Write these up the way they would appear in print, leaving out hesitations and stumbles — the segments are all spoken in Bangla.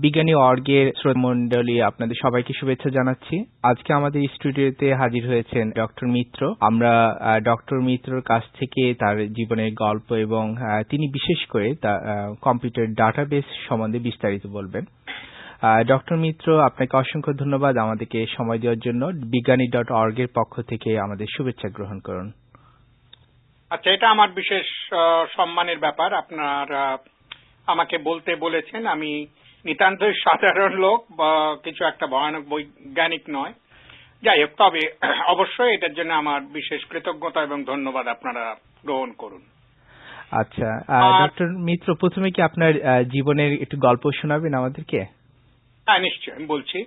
বিজ্ঞানী অর্গের শ্রোতামণ্ডলী আপনাদের সবাইকে শুভেচ্ছা জানাচ্ছি। আজকে আমাদের স্টুডিওতে হাজির হয়েছেন ডক্টর মিত্র। আমরা ডক্টর মিত্রর কাছ থেকে তার জীবনের গল্প এবং তিনি বিশেষ করে কম্পিউটার ডাটাবেস সম্বন্ধে বিস্তারিত বলবেন। ডক্টর মিত্র, আপনাকে অসংখ্য ধন্যবাদ আমাদেরকে সময় দেওয়ার জন্য। বিজ্ঞানী.org এর পক্ষ থেকে আমাদের শুভেচ্ছা গ্রহণ করুন। আচ্ছা, এটা আমার বিশেষ সম্মানের ব্যাপার। আপনারা আমাকে বলতে বলেছেন। আমি নিতান্তই সাধারণ লোক বা কিছু একটা ভয়ানক বৈজ্ঞানিক নয়। যাই হোক, তবে অবশ্যই এটার জন্য আমার বিশেষ কৃতজ্ঞতা এবং ধন্যবাদ আপনারা গ্রহণ করুন। আচ্ছা ডক্টর মিত্র, প্রথমে কি আপনার জীবনের একটু গল্প শোনাবেন আমাদেরকে? হ্যাঁ, নিশ্চয় আমি বলছি।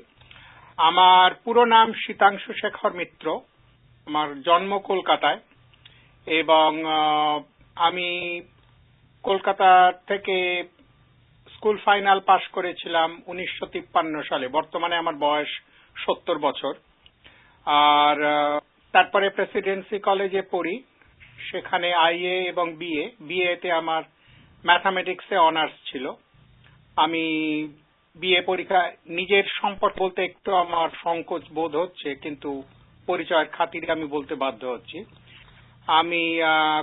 আমার পুরো নাম শীতাংশু শেখর মিত্র। আমার জন্ম কলকাতায় এবং আমি কলকাতা থেকে স্কুল ফাইনাল পাশ করেছিলাম 1953 সালে। বর্তমানে আমার বয়স 70 বছর। আর তারপরে প্রেসিডেন্সি কলেজে পড়ি, সেখানে আইএ এবং বিএতে আমার ম্যাথামেটিক্সে অনার্স ছিল। আমি বিএ পরীক্ষা নিজের সম্পর্ক বলতে একটু আমার সংকোচ বোধ হচ্ছে, কিন্তু পরিচয়ের খাতিরে আমি বলতে বাধ্য হচ্ছি। আমি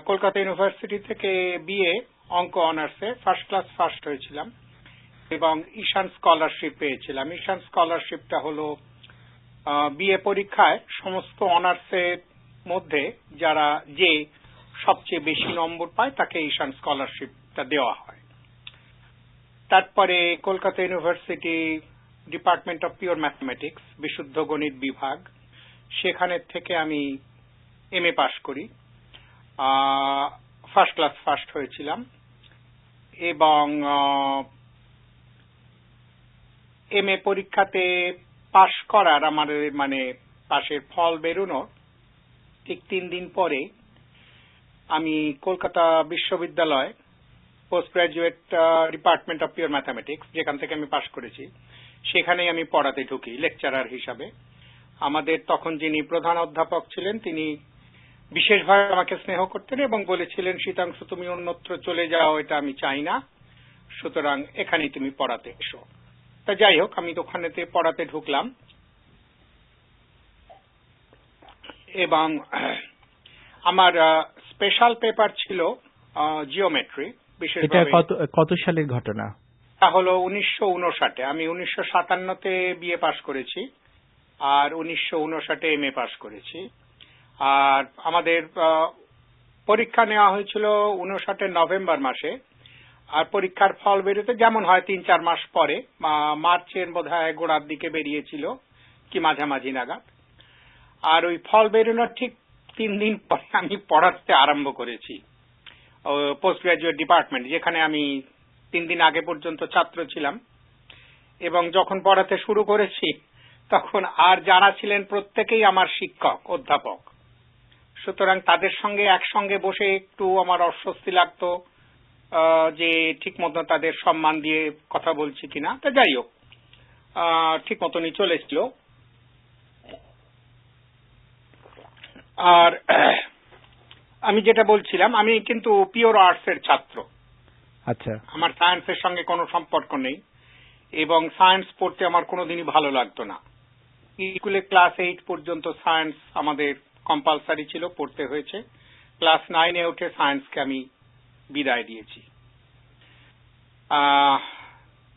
কলকাতা ইউনিভার্সিটি থেকে বিএ অঙ্ক অনার্সে ফার্স্ট ক্লাস ফার্স্ট হয়েছিলাম এবং ঈশান স্কলারশিপ পেয়েছিলাম। ঈশান স্কলারশিপটা হলো বিএ পরীক্ষায় সমস্ত অনার্সের মধ্যে যে সবচেয়ে বেশি নম্বর পায় তাকে ঈশান স্কলারশিপটা দেওয়া হয়। তারপরে Kolkata university department of pure mathematics, বিশুদ্ধ গণিত বিভাগ, সেখানে থেকে আমি এমএ পাশ করি। ফার্স্ট ক্লাস ফার্স্ট হয়েছিলাম এবং এমএ পরীক্ষাতে পাশ করার আমাদের পাশের ফল বেরোনোর ঠিক 3 দিন পরে আমি কলকাতা বিশ্ববিদ্যালয় post graduate department of pure mathematics, যেখান থেকে আমি পাশ করেছি, সেখানেই আমি পড়াতে ঢুকি লেকচারার হিসাবে। আমাদের তখন যিনি প্রধান অধ্যাপক ছিলেন তিনি বিশেষভাবে আমাকে স্নেহ করতেন এবং বলেছিলেন, শীতাংশু, তুমি অন্যত্র চলে যাও, এটা আমি চাই না, সুতরাং এখানেই তুমি পড়াতে এসো। তা যাই হোক, আমি ওখানেতে পড়াতে ঢুকলাম এবং আমার স্পেশাল পেপার ছিল জিওমেট্রি। বিশেষভাবে কত সালের ঘটনা? তা হলো 1959। আমি 1957-তে বিএ পাশ করেছি আর 1959-এ এমএ পাশ করেছি। আর আমাদের পরীক্ষা নেওয়া হয়েছিল 59-এর নভেম্বর মাসে, আর পরীক্ষার ফল বেরোতে যেমন হয় 3-4 মাস পরে, মার্চের বোধহয় গোড়ার দিকে বেরিয়েছিল কি মাঝামাঝি নাগাদ। আর ওই ফল বেরোনোর ঠিক 3 দিন পরে আমি পড়াতে আরম্ভ করেছি পোস্ট গ্রাজুয়েট ডিপার্টমেন্ট, যেখানে আমি 3 দিন আগে পর্যন্ত ছাত্র ছিলাম। এবং যখন পড়াতে শুরু করেছি তখন আর যারা ছিলেন প্রত্যেকেই আমার শিক্ষক অধ্যাপক, সুতরাং তাদের সঙ্গে একসঙ্গে বসে একটু আমার অস্বস্তি লাগতো যে ঠিক মতো তাদের সম্মান দিয়ে কথা বলছি কিনা। তা যাই হোক, ঠিক মতনই চলেছিল। আর আমি যেটা বলছিলাম, আমি কিন্তু পিওর আর্টস এর ছাত্র। আচ্ছা, আমার সায়েন্সের সঙ্গে কোনো সম্পর্ক নেই এবং সায়েন্স পড়তে আমার কোনোদিনই ভালো লাগতো না। স্কুলে ক্লাস 8 পর্যন্ত সায়েন্স আমাদের কম্পালসারি ছিল, পড়তে হয়েছে। ক্লাস 9-এ উঠে সায়েন্সকে আমি বিদায় দিয়েছি।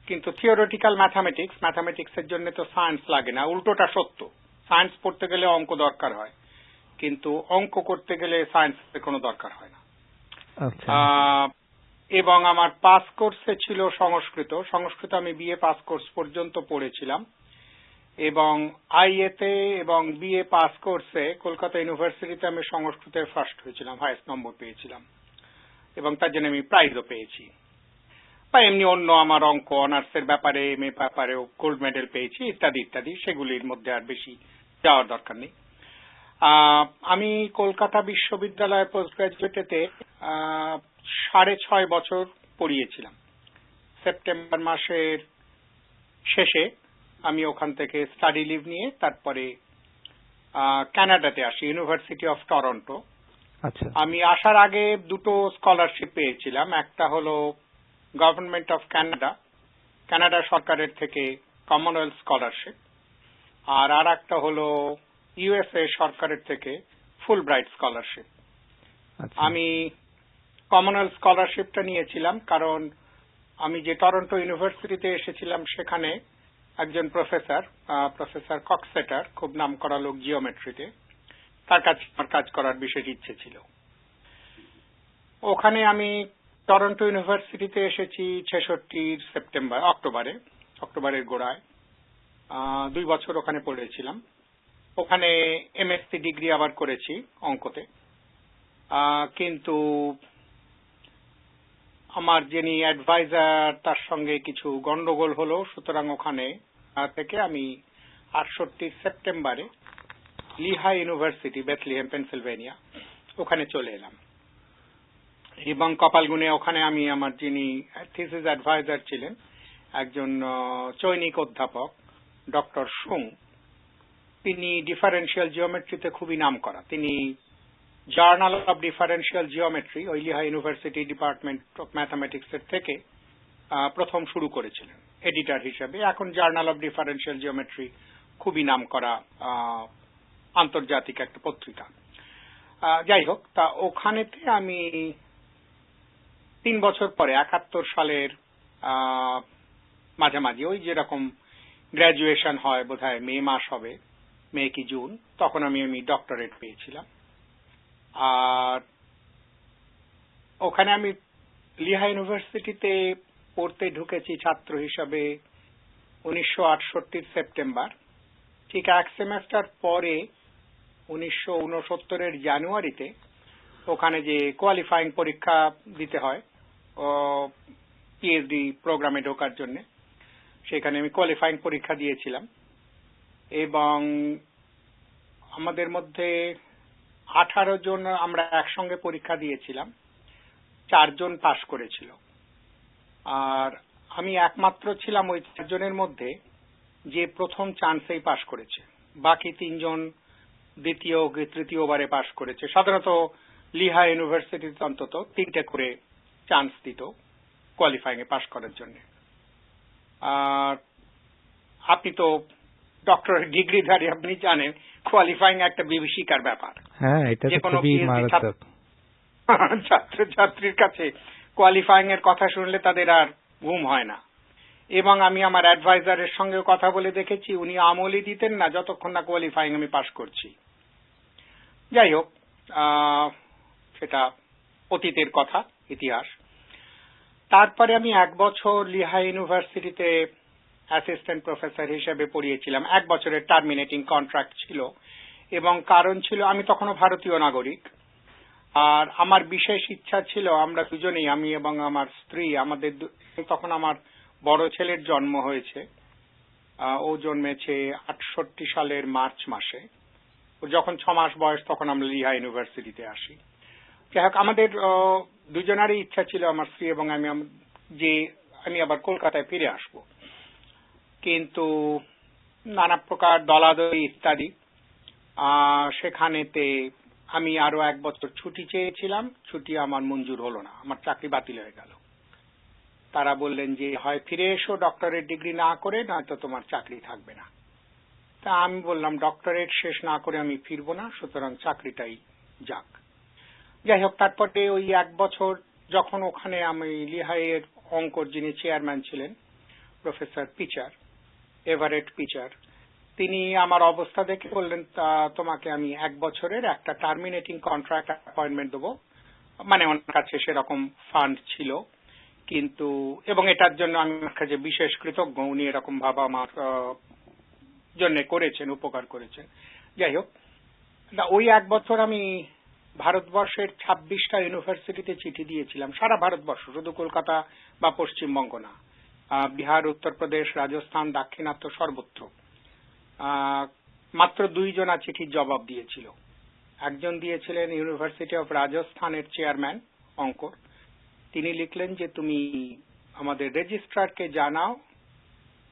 কিন্তু থিওরিটিক্যাল ম্যাথামেটিক্সের জন্য তো সায়েন্স লাগে না, উল্টোটা সত্য। সায়েন্স পড়তে গেলে অঙ্ক দরকার হয়, কিন্তু অঙ্ক করতে গেলে সায়েন্সের কোনো দরকার হয় না। এবং আমার পাস কোর্সে ছিল সংস্কৃত। আমি বিএ পাস কোর্স পর্যন্ত পড়েছিলাম এবং আইএতে এবং বিএ পাস কোর্সে কলকাতা ইউনিভার্সিটিতে আমি সংস্কৃতের ফার্স্ট হয়েছিলাম, হাইয়েস্ট নম্বর পেয়েছিলাম এবং তার জন্য আমি প্রাইজও পেয়েছি। বা এমনি অন্য আমার অঙ্ক অনার্সের ব্যাপারে, এমএ ব্যাপারেও গোল্ড মেডেল পেয়েছি, ইত্যাদি ইত্যাদি। সেগুলির মধ্যে আর বেশি যাওয়ার দরকার নেই। আমি কলকাতা বিশ্ববিদ্যালয়ের পোস্ট গ্রাজুয়েটেতে 6.5 বছর পড়িয়েছিলাম। সেপ্টেম্বর মাসের শেষে আমি ওখান থেকে স্টাডি লিভ নিয়ে তারপরে কানাডাতে আসি, ইউনিভার্সিটি অফ টরন্টো। আমি আসার আগে 2টো স্কলারশিপ পেয়েছিলাম। একটা হলো গভর্নমেন্ট অফ কানাডা কানাডা সরকারের থেকে কমনওয়েলথ স্কলারশিপ, আর একটা হলো ইউএসএ সরকারের থেকে ফুল ব্রাইট স্কলারশিপ। আচ্ছা। আমি কমনওয়েলথ স্কলারশিপটা নিয়েছিলাম কারণ আমি যে টরন্টো ইউনিভার্সিটিতে এসেছিলাম সেখানে একজন প্রফেসর কক্সেটার, খুব নামকরা লোক জিওমেট্রিতে, তার কাছে আমার কাজ করার বিশেষ ইচ্ছে ছিল। ওখানে আমি টরন্টো ইউনিভার্সিটিতে এসেছি 66 অক্টোবরের গোড়ায়। 2 বছর ওখানে পড়েছিলাম। ওখানে এমএসসি ডিগ্রি আবার করেছি অঙ্কতে, কিন্তু আমার যিনি অ্যাডভাইজার তার সঙ্গে কিছু গন্ডগোল হলো, সুতরাং ওখানে থেকে আমি 68 সেপ্টেম্বরে লিহাই ইউনিভার্সিটি, বেথলিহেম, পেনসিলভেনিয়া, ওখানে চলে এলাম। এবং কপালগুনে ওখানে আমি আমার যিনি থিসিস অ্যাডভাইজার ছিলেন, একজন চৈনিক অধ্যাপক ডক্টর সুং, তিনি ডিফারেন্সিয়াল জিওমেট্রিতে খুবই নামকরা। তিনি জার্নাল অফ ডিফারেন্সিয়াল জিওমেট্রি, ওই লিহাই ইউনিভার্সিটি ডিপার্টমেন্ট অফ ম্যাথামেটিক্স এর থেকে প্রথম শুরু করেছিলেন এডিটর হিসেবে। এখন জার্নাল অফ ডিফারেন্সিয়াল জিওমেট্রি খুবই নামকরা আন্তর্জাতিক একটা পত্রিকা। যাই হোক, তা ওখানেতে আমি 3 বছর পরে 71 সালের মাঝামাঝি, ওই যেরকম গ্র্যাজুয়েশন হয় বোধহয় মে মাস হবে, মে কি জুন, তখন আমি ডক্টরেট পেয়েছিলাম। আর ওখানে আমি লিহা ইউনিভার্সিটিতে পড়তে ঢুকেছি ছাত্র হিসাবে 1968 সেপ্টেম্বর। ঠিক 1 সেমেস্টার পরে 1969 জানুয়ারিতে ওখানে যে কোয়ালিফাইং পরীক্ষা দিতে হয় পিএইচডি প্রোগ্রামে ঢোকার জন্য, সেখানে আমি কোয়ালিফাইং পরীক্ষা দিয়েছিলাম। এবং আমাদের মধ্যে 18 জন আমরা একসঙ্গে পরীক্ষা দিয়েছিলাম, 4 জন পাশ করেছিল। আর আমি একমাত্র ছিলাম ওই 4 জনের মধ্যে যে প্রথম চান্সেই পাশ করেছে। বাকি 3 জন দ্বিতীয় তৃতীয়বারে পাশ করেছে। সাধারণত লিহা ইউনিভার্সিটিতে অন্তত 3টে করে চান্স দিত কোয়ালিফাইং এ পাশ করার জন্য। আর আপনি তো ডক্টরেট ডিগ্রিধারী, আপনি জানেন কোয়ালিফাইং একটা বিভীষিকার ব্যাপার। হ্যাঁ, এটা তো খুবই মারাত্মক। ছাত্রছাত্রীর কাছে কোয়ালিফাইং এর কথা শুনলে তাদের আর ঘুম হয় না। এবং আমি আমার অ্যাডভাইজারের সঙ্গে কথা বলে দেখেছি, উনি আমলই দিতেন না যতক্ষণ না কোয়ালিফাইং আমি পাশ করছি। যাই হোক, সেটা অতীতের কথা, ইতিহাস। তারপরে আমি 1 বছর লিহা ইউনিভার্সিটিতে অ্যাসিস্ট্যান্ট প্রফেসর হিসেবে পড়িয়েছিলাম। 1 বছরের টার্মিনেটিং কন্ট্রাক্ট ছিল, এবং কারণ ছিল আমি তখনও ভারতীয় নাগরিক। আর আমার বিশেষ ইচ্ছা ছিল, আমরা দুজনেই, আমি এবং আমার স্ত্রী, আমাদের তখন আমার বড় ছেলের জন্ম হয়েছে। ও জন্মেছে 68 সালের মার্চ মাসে। ও যখন 6 মাস বয়স তখন আমরা লিহা ইউনিভার্সিটিতে আসি। যাই হোক, আমাদের দুজনেরই ইচ্ছা ছিল, আমার স্ত্রী এবং আমি, যে আমি আবার কলকাতায় ফিরে আসব। কিন্তু নানা প্রকার দলাদলি ইত্যাদি, সেখানেতে আমি আরো 1 বছর ছুটি চেয়েছিলাম। ছুটি আমার মঞ্জুর হলো না, আমার চাকরি বাতিল হয়ে গেল। তারা বললেন যে হয় ফিরে এসো ডক্টরেট ডিগ্রি না করে, নয়তো তোমার চাকরি থাকবে না। তা আমি বললাম ডক্টরেট শেষ না করে আমি ফিরবো না, সুতরাং চাকরিটাই যাক। যাই হোক, তারপরে ওই 1 বছর যখন ওখানে আমি লিহাইয়ের অঙ্কর যিনি চেয়ারম্যান ছিলেন, প্রফেসর পিচার, এভারেট পিচার, তিনি আমার অবস্থা দেখে বললেন, তোমাকে আমি 1 বছরের একটা টার্মিনেটিং কন্ট্রাক্ট অ্যাপয়েন্টমেন্ট দেবো। মানে ওনার কাছে সেরকম ফান্ড ছিল, কিন্তু এবং এটার জন্য আমি কাছে বিশেষ কৃতজ্ঞ, উনি এরকম ভাবা আমার জন্য করেছেন, উপকার করেছেন। যাই হোক, ওই 1 বছর আমি ভারতবর্ষের 26টা ইউনিভার্সিটিতে চিঠি দিয়েছিলাম, সারা ভারতবর্ষ, শুধু কলকাতা বা পশ্চিমবঙ্গ না, বিহার, উত্তরপ্রদেশ, রাজস্থান, দাক্ষিণাত্য, সর্বত্র। মাত্র 2 জনা চিঠির জবাব দিয়েছিল। একজন দিয়েছিলেন ইউনিভার্সিটি অফ রাজস্থানের চেয়ারম্যান অঙ্কর। তিনি লিখলেন যে তুমি আমাদের রেজিস্ট্রারকে জানাও,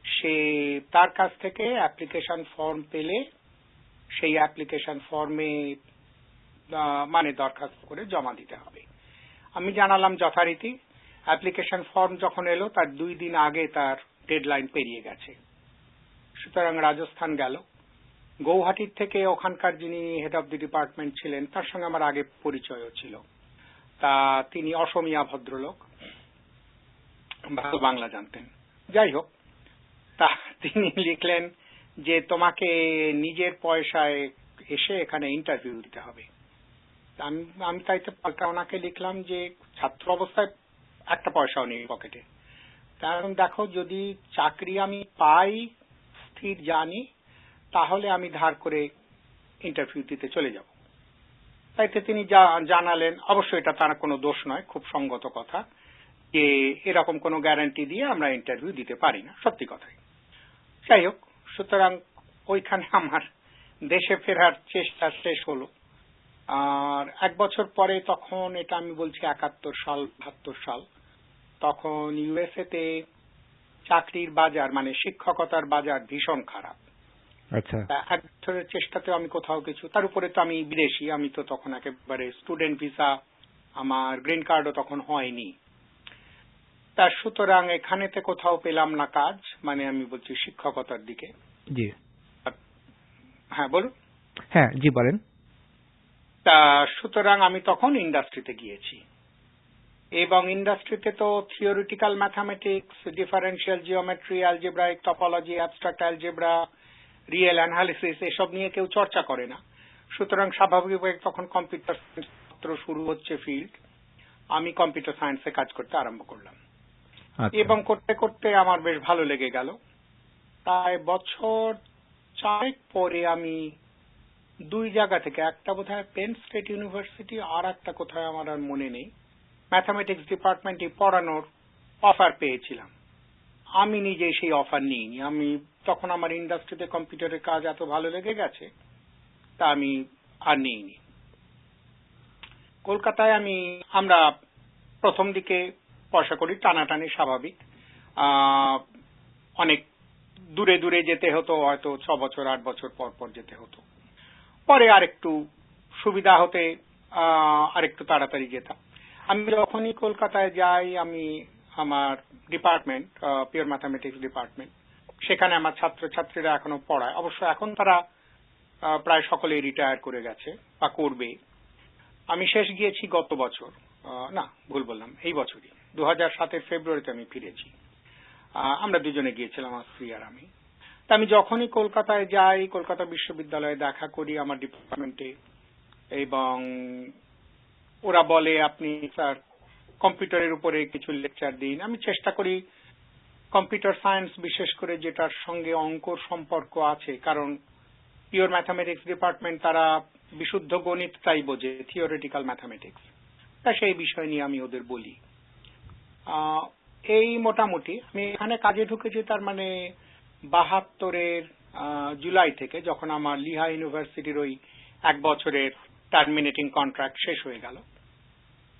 সে তার কাছ থেকে অ্যাপ্লিকেশন ফর্ম পেলে সেই অ্যাপ্লিকেশন ফর্মে মানে দরখাস্ত করে জমা দিতে হবে। আমি জানালাম যথারীতি। অ্যাপ্লিকেশন ফর্ম যখন এলো তার 2 দিন আগে তার ডেডলাইন পেরিয়ে গেছে। সুতরাং রাজস্থান গেল। গৌহাটির থেকে ওখানকার যিনি হেড অফ দি ডিপার্টমেন্ট ছিলেন তার সঙ্গে আমার আগে পরিচয়ও ছিল। তা তিনি অসমিয়া ভদ্রলোক, ভালো বাংলা জানতেন। যাই হোক, তা তিনি লিখলেন যে তোমাকে নিজের পয়সায় এসে এখানে ইন্টারভিউ দিতে হবে। আমি তাইতে পাল্টা ওনাকে লিখলাম যে ছাত্র অবস্থায় একটা পয়সাও নেই পকেটে, কারণ দেখো যদি চাকরি আমি পাই স্থির জানি তাহলে আমি ধার করে ইন্টারভিউ দিতে চলে যাব। তাইতে তিনি জানালেন, অবশ্যই এটা তার কোনো দোষ নয়, খুব সঙ্গত কথা, যে এরকম কোনো গ্যারান্টি দিয়ে আমরা ইন্টারভিউ দিতে পারি না, সত্যি কথাই। যাই হোক, সুতরাং ওইখানে আমার দেশে ফেরার চেষ্টা শেষ হলো। আর 1 বছর পরে, তখন এটা আমি বলছি 71 সাল 72 সাল, তখন ইউএসএ তে চাকরির বাজার মানে শিক্ষকতার বাজার ভীষণ খারাপ। আচ্ছা। 1 বছরের চেষ্টাতে আমি কোথাও কিছু, তার উপরে তো আমি বিদেশি, আমি তো তখন একেবারে স্টুডেন্ট ভিসা, আমার গ্রিন কার্ডও তখন হয়নি। তার সুতরাং এখানেতে কোথাও পেলাম না কাজ, মানে আমি বলছি শিক্ষকতার দিকে। জি হ্যাঁ বলুন। হ্যাঁ জি বলেন। তা সুতরাং আমি তখন ইন্ডাস্ট্রিতে গিয়েছি, এবং ইন্ডাস্ট্রিতে তো theoretical mathematics, differential geometry, algebraic topology, abstract algebra, real analysis এসব নিয়ে কেউ চর্চা করে না। সুতরাং স্বাভাবিকভাবে তখন কম্পিউটার সায়েন্স শুরু হচ্ছে ফিল্ড, আমি কম্পিউটার সায়েন্সে কাজ করতে আরম্ভ করলাম। এবং করতে করতে আমার বেশ ভালো লেগে গেল। প্রায় বছর 4 পরে আমি 2 জায়গা থেকে, একটা বোধহয় পেন স্টেট ইউনিভার্সিটি, আর একটা কোথায় আমার আর মনে নেই, ম্যাথামেটিক্স ডিপার্টমেন্টে পড়ানোর অফার পেয়েছিলাম। আমি নিজে সেই অফার নিইনি, আমি তখন আমার ইন্ডাস্ট্রিতে কম্পিউটারের কাজ এত ভালো লেগে গেছে, তা আমি আর নিইনি। কলকাতায় আমরা প্রথম দিকে পয়সা করি টানাটানি স্বাভাবিক, অনেক দূরে দূরে যেতে হতো, হয়তো 6 বছর 8 বছর পর পর যেতে হতো। পরে আরেকটু সুবিধা হতে আরেকটু তাড়াতাড়ি যেতাম। আমি যখনই কলকাতায় যাই, আমি আমার ডিপার্টমেন্ট, পিওর ম্যাথামেটিক্স ডিপার্টমেন্ট, সেখানে আমার ছাত্রছাত্রীরা এখনো পড়ায়। অবশ্য এখন তারা প্রায় সকলেই রিটায়ার করে গেছে বা করবে। আমি শেষ গিয়েছি গত বছর, না ভুল বললাম, এই বছরই 2007 ফেব্রুয়ারিতে আমি ফিরেছি। আমরা দুজনে গিয়েছিলাম, আমার স্ত্রী আর আমি। তা আমি যখনই কলকাতায় যাই, কলকাতা বিশ্ববিদ্যালয়ে দেখা করি আমার ডিপার্টমেন্টে, এবং ওরা বলে আপনি স্যার কম্পিউটারের উপরে কিছু লেকচার দিন। আমি চেষ্টা করি কম্পিউটার সায়েন্স, বিশেষ করে যেটার সঙ্গে অঙ্কর সম্পর্ক আছে, কারণ পিওর ম্যাথামেটিক্স ডিপার্টমেন্ট তারা বিশুদ্ধ গণিতটাই বোঝে, থিওরিটিক্যাল ম্যাথামেটিক্স, তা সেই বিষয় নিয়ে আমি ওদের বলি। এই মোটামুটি আমি এখানে কাজে ঢুকেছি তার মানে 72 জুলাই থেকে, যখন আমার লিহা ইউনিভার্সিটির ওই 1 বছরের টার্মিনেটিং কন্ট্রাক্ট শেষ হয়ে গেল।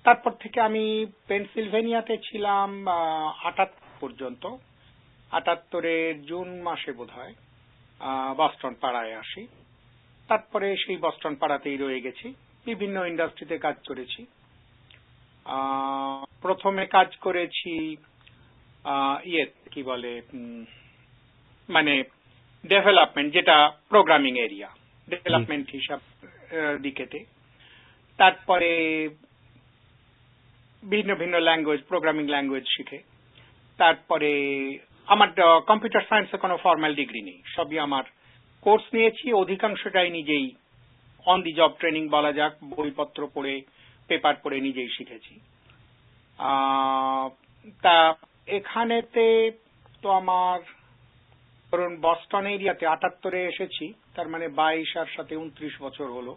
তারপর থেকে আমি পেনসিলভেনিয়াতে ছিলাম 78 পর্যন্ত। 78 জুন মাসে বোধহয় বস্টন পাড়ায় আসি। তারপরে সেই বস্টন পাড়াতেই রয়ে গেছি, বিভিন্ন ইন্ডাস্ট্রিতে কাজ করেছি। প্রথমে কাজ করেছি কি বলে, মানে ডেভেলপমেন্ট, যেটা প্রোগ্রামিং এরিয়া, ডেভেলপমেন্ট হিসাব দিকেতে। তারপরে ভিন্ন ভিন্ন ল্যাঙ্গুয়েজ, প্রোগ্রামিং ল্যাঙ্গুয়েজ শিখে। তারপরে আমার কম্পিউটার সায়েন্সে কোনো ফর্মাল ডিগ্রি নেই, সবই আমার কোর্স নিয়েছি, অধিকাংশটাই নিজেই অন দি জব ট্রেনিং বলা যাক, বইপত্র পড়ে পেপার পড়ে নিজেই শিখেছি। তা এখানেতে তো আমার ধরুন বস্টন এরিয়াতে 78 এসেছি, তার মানে 22 আর সাথে 29 বছর হলো।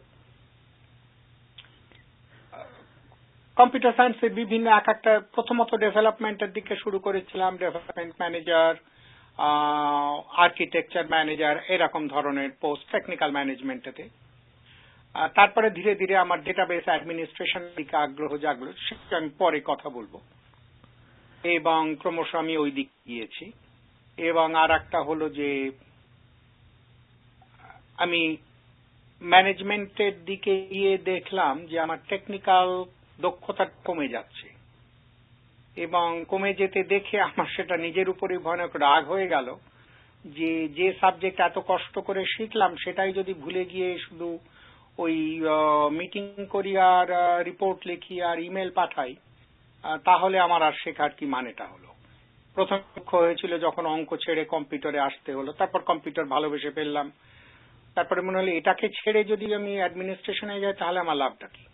কম্পিউটার সায়েন্সের বিভিন্ন একটা, প্রথমত ডেভেলপমেন্টের দিকে শুরু করেছিলাম, ডেভেলপমেন্ট ম্যানেজার, আর্কিটেকচার ম্যানেজার, এরকম ধরনের পোস্ট, টেকনিক্যাল ম্যানেজমেন্টেতে। তারপরে ধীরে ধীরে আমার ডেটাবেস অ্যাডমিনিস্ট্রেশন দিকে আগ্রহ জাগলো, সেটা আমি পরে কথা বলবো, এবং ক্রমশ আমি ওই দিক গিয়েছি। এবং আর একটা হলো যে আমি ম্যানেজমেন্টের দিকে গিয়ে দেখলাম যে আমার টেকনিক্যাল দক্ষতা কমে যাচ্ছে। এবং কমে যেতে দেখে আমার সেটা নিজের উপরই ভয়ানক রাগ হয়ে গেল যে সাবজেক্ট এত কষ্ট করে শিখলাম সেটাই যদি ভুলে গিয়ে শুধু ওই মিটিং করি আর রিপোর্ট লিখি আর ইমেল পাঠাই, তাহলে আমার আর শেখার কি মানেটা হলো। প্রথম দুঃখ হয়েছিল যখন অঙ্ক ছেড়ে কম্পিউটারে আসতে হলো, তারপর কম্পিউটার ভালোবেসে ফেললাম, তারপরে মনে হলো এটাকে ছেড়ে যদি আমি অ্যাডমিনিস্ট্রেশনে যাই তাহলে আমার লাভটা কি।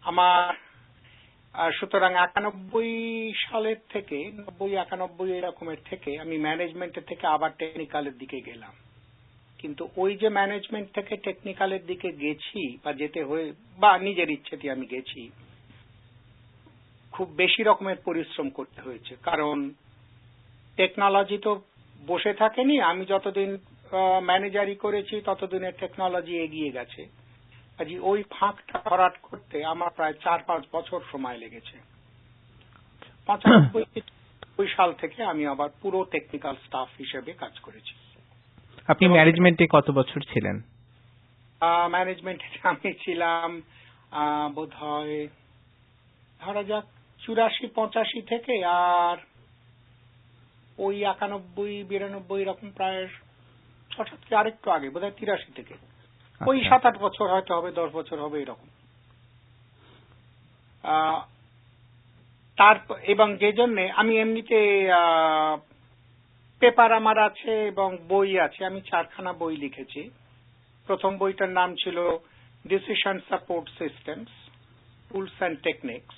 আমার সুতরাং 91 সালের থেকে 90-91 এরকমের থেকে আমি ম্যানেজমেন্টের থেকে আবার টেকনিক্যালের দিকে গেলাম। কিন্তু ওই যে ম্যানেজমেন্ট থেকে টেকনিক্যালের দিকে গেছি বা যেতে হয়ে বা নিজের ইচ্ছেতে আমি গেছি, খুব বেশি রকমের পরিশ্রম করতে হয়েছে। কারণ টেকনোলজি তো বসে থাকেনি, আমি যতদিন ম্যানেজারি করেছি ততদিনের টেকনোলজি এগিয়ে গেছে। কাজে ওই ফাঁকটা ভরাট করতে আমার প্রায় 4-5 বছর সময় লেগেছে। 95 সাল থেকে আমি আবার পুরো টেকনিক্যাল স্টাফ হিসেবে কাজ করেছি। আপনি ম্যানেজমেন্টে কত বছর ছিলেন? ম্যানেজমেন্টে আমি ছিলাম বোধহয় ধরা যাক 84-85 থেকে, আর ওই 91-92 এরকম প্রায় 6-7 থেকে আরেকটু আগে বোধহয় 83 থেকে ওই 7-8 বছর হয়তো হবে, 10 বছর হবে এরকম। এবং যে জন্য আমি এমনিতে পেপার আমার আছে এবং বই আছে, আমি 4খানা বই লিখেছি। প্রথম বইটার নাম ছিল decision support systems, tools and techniques,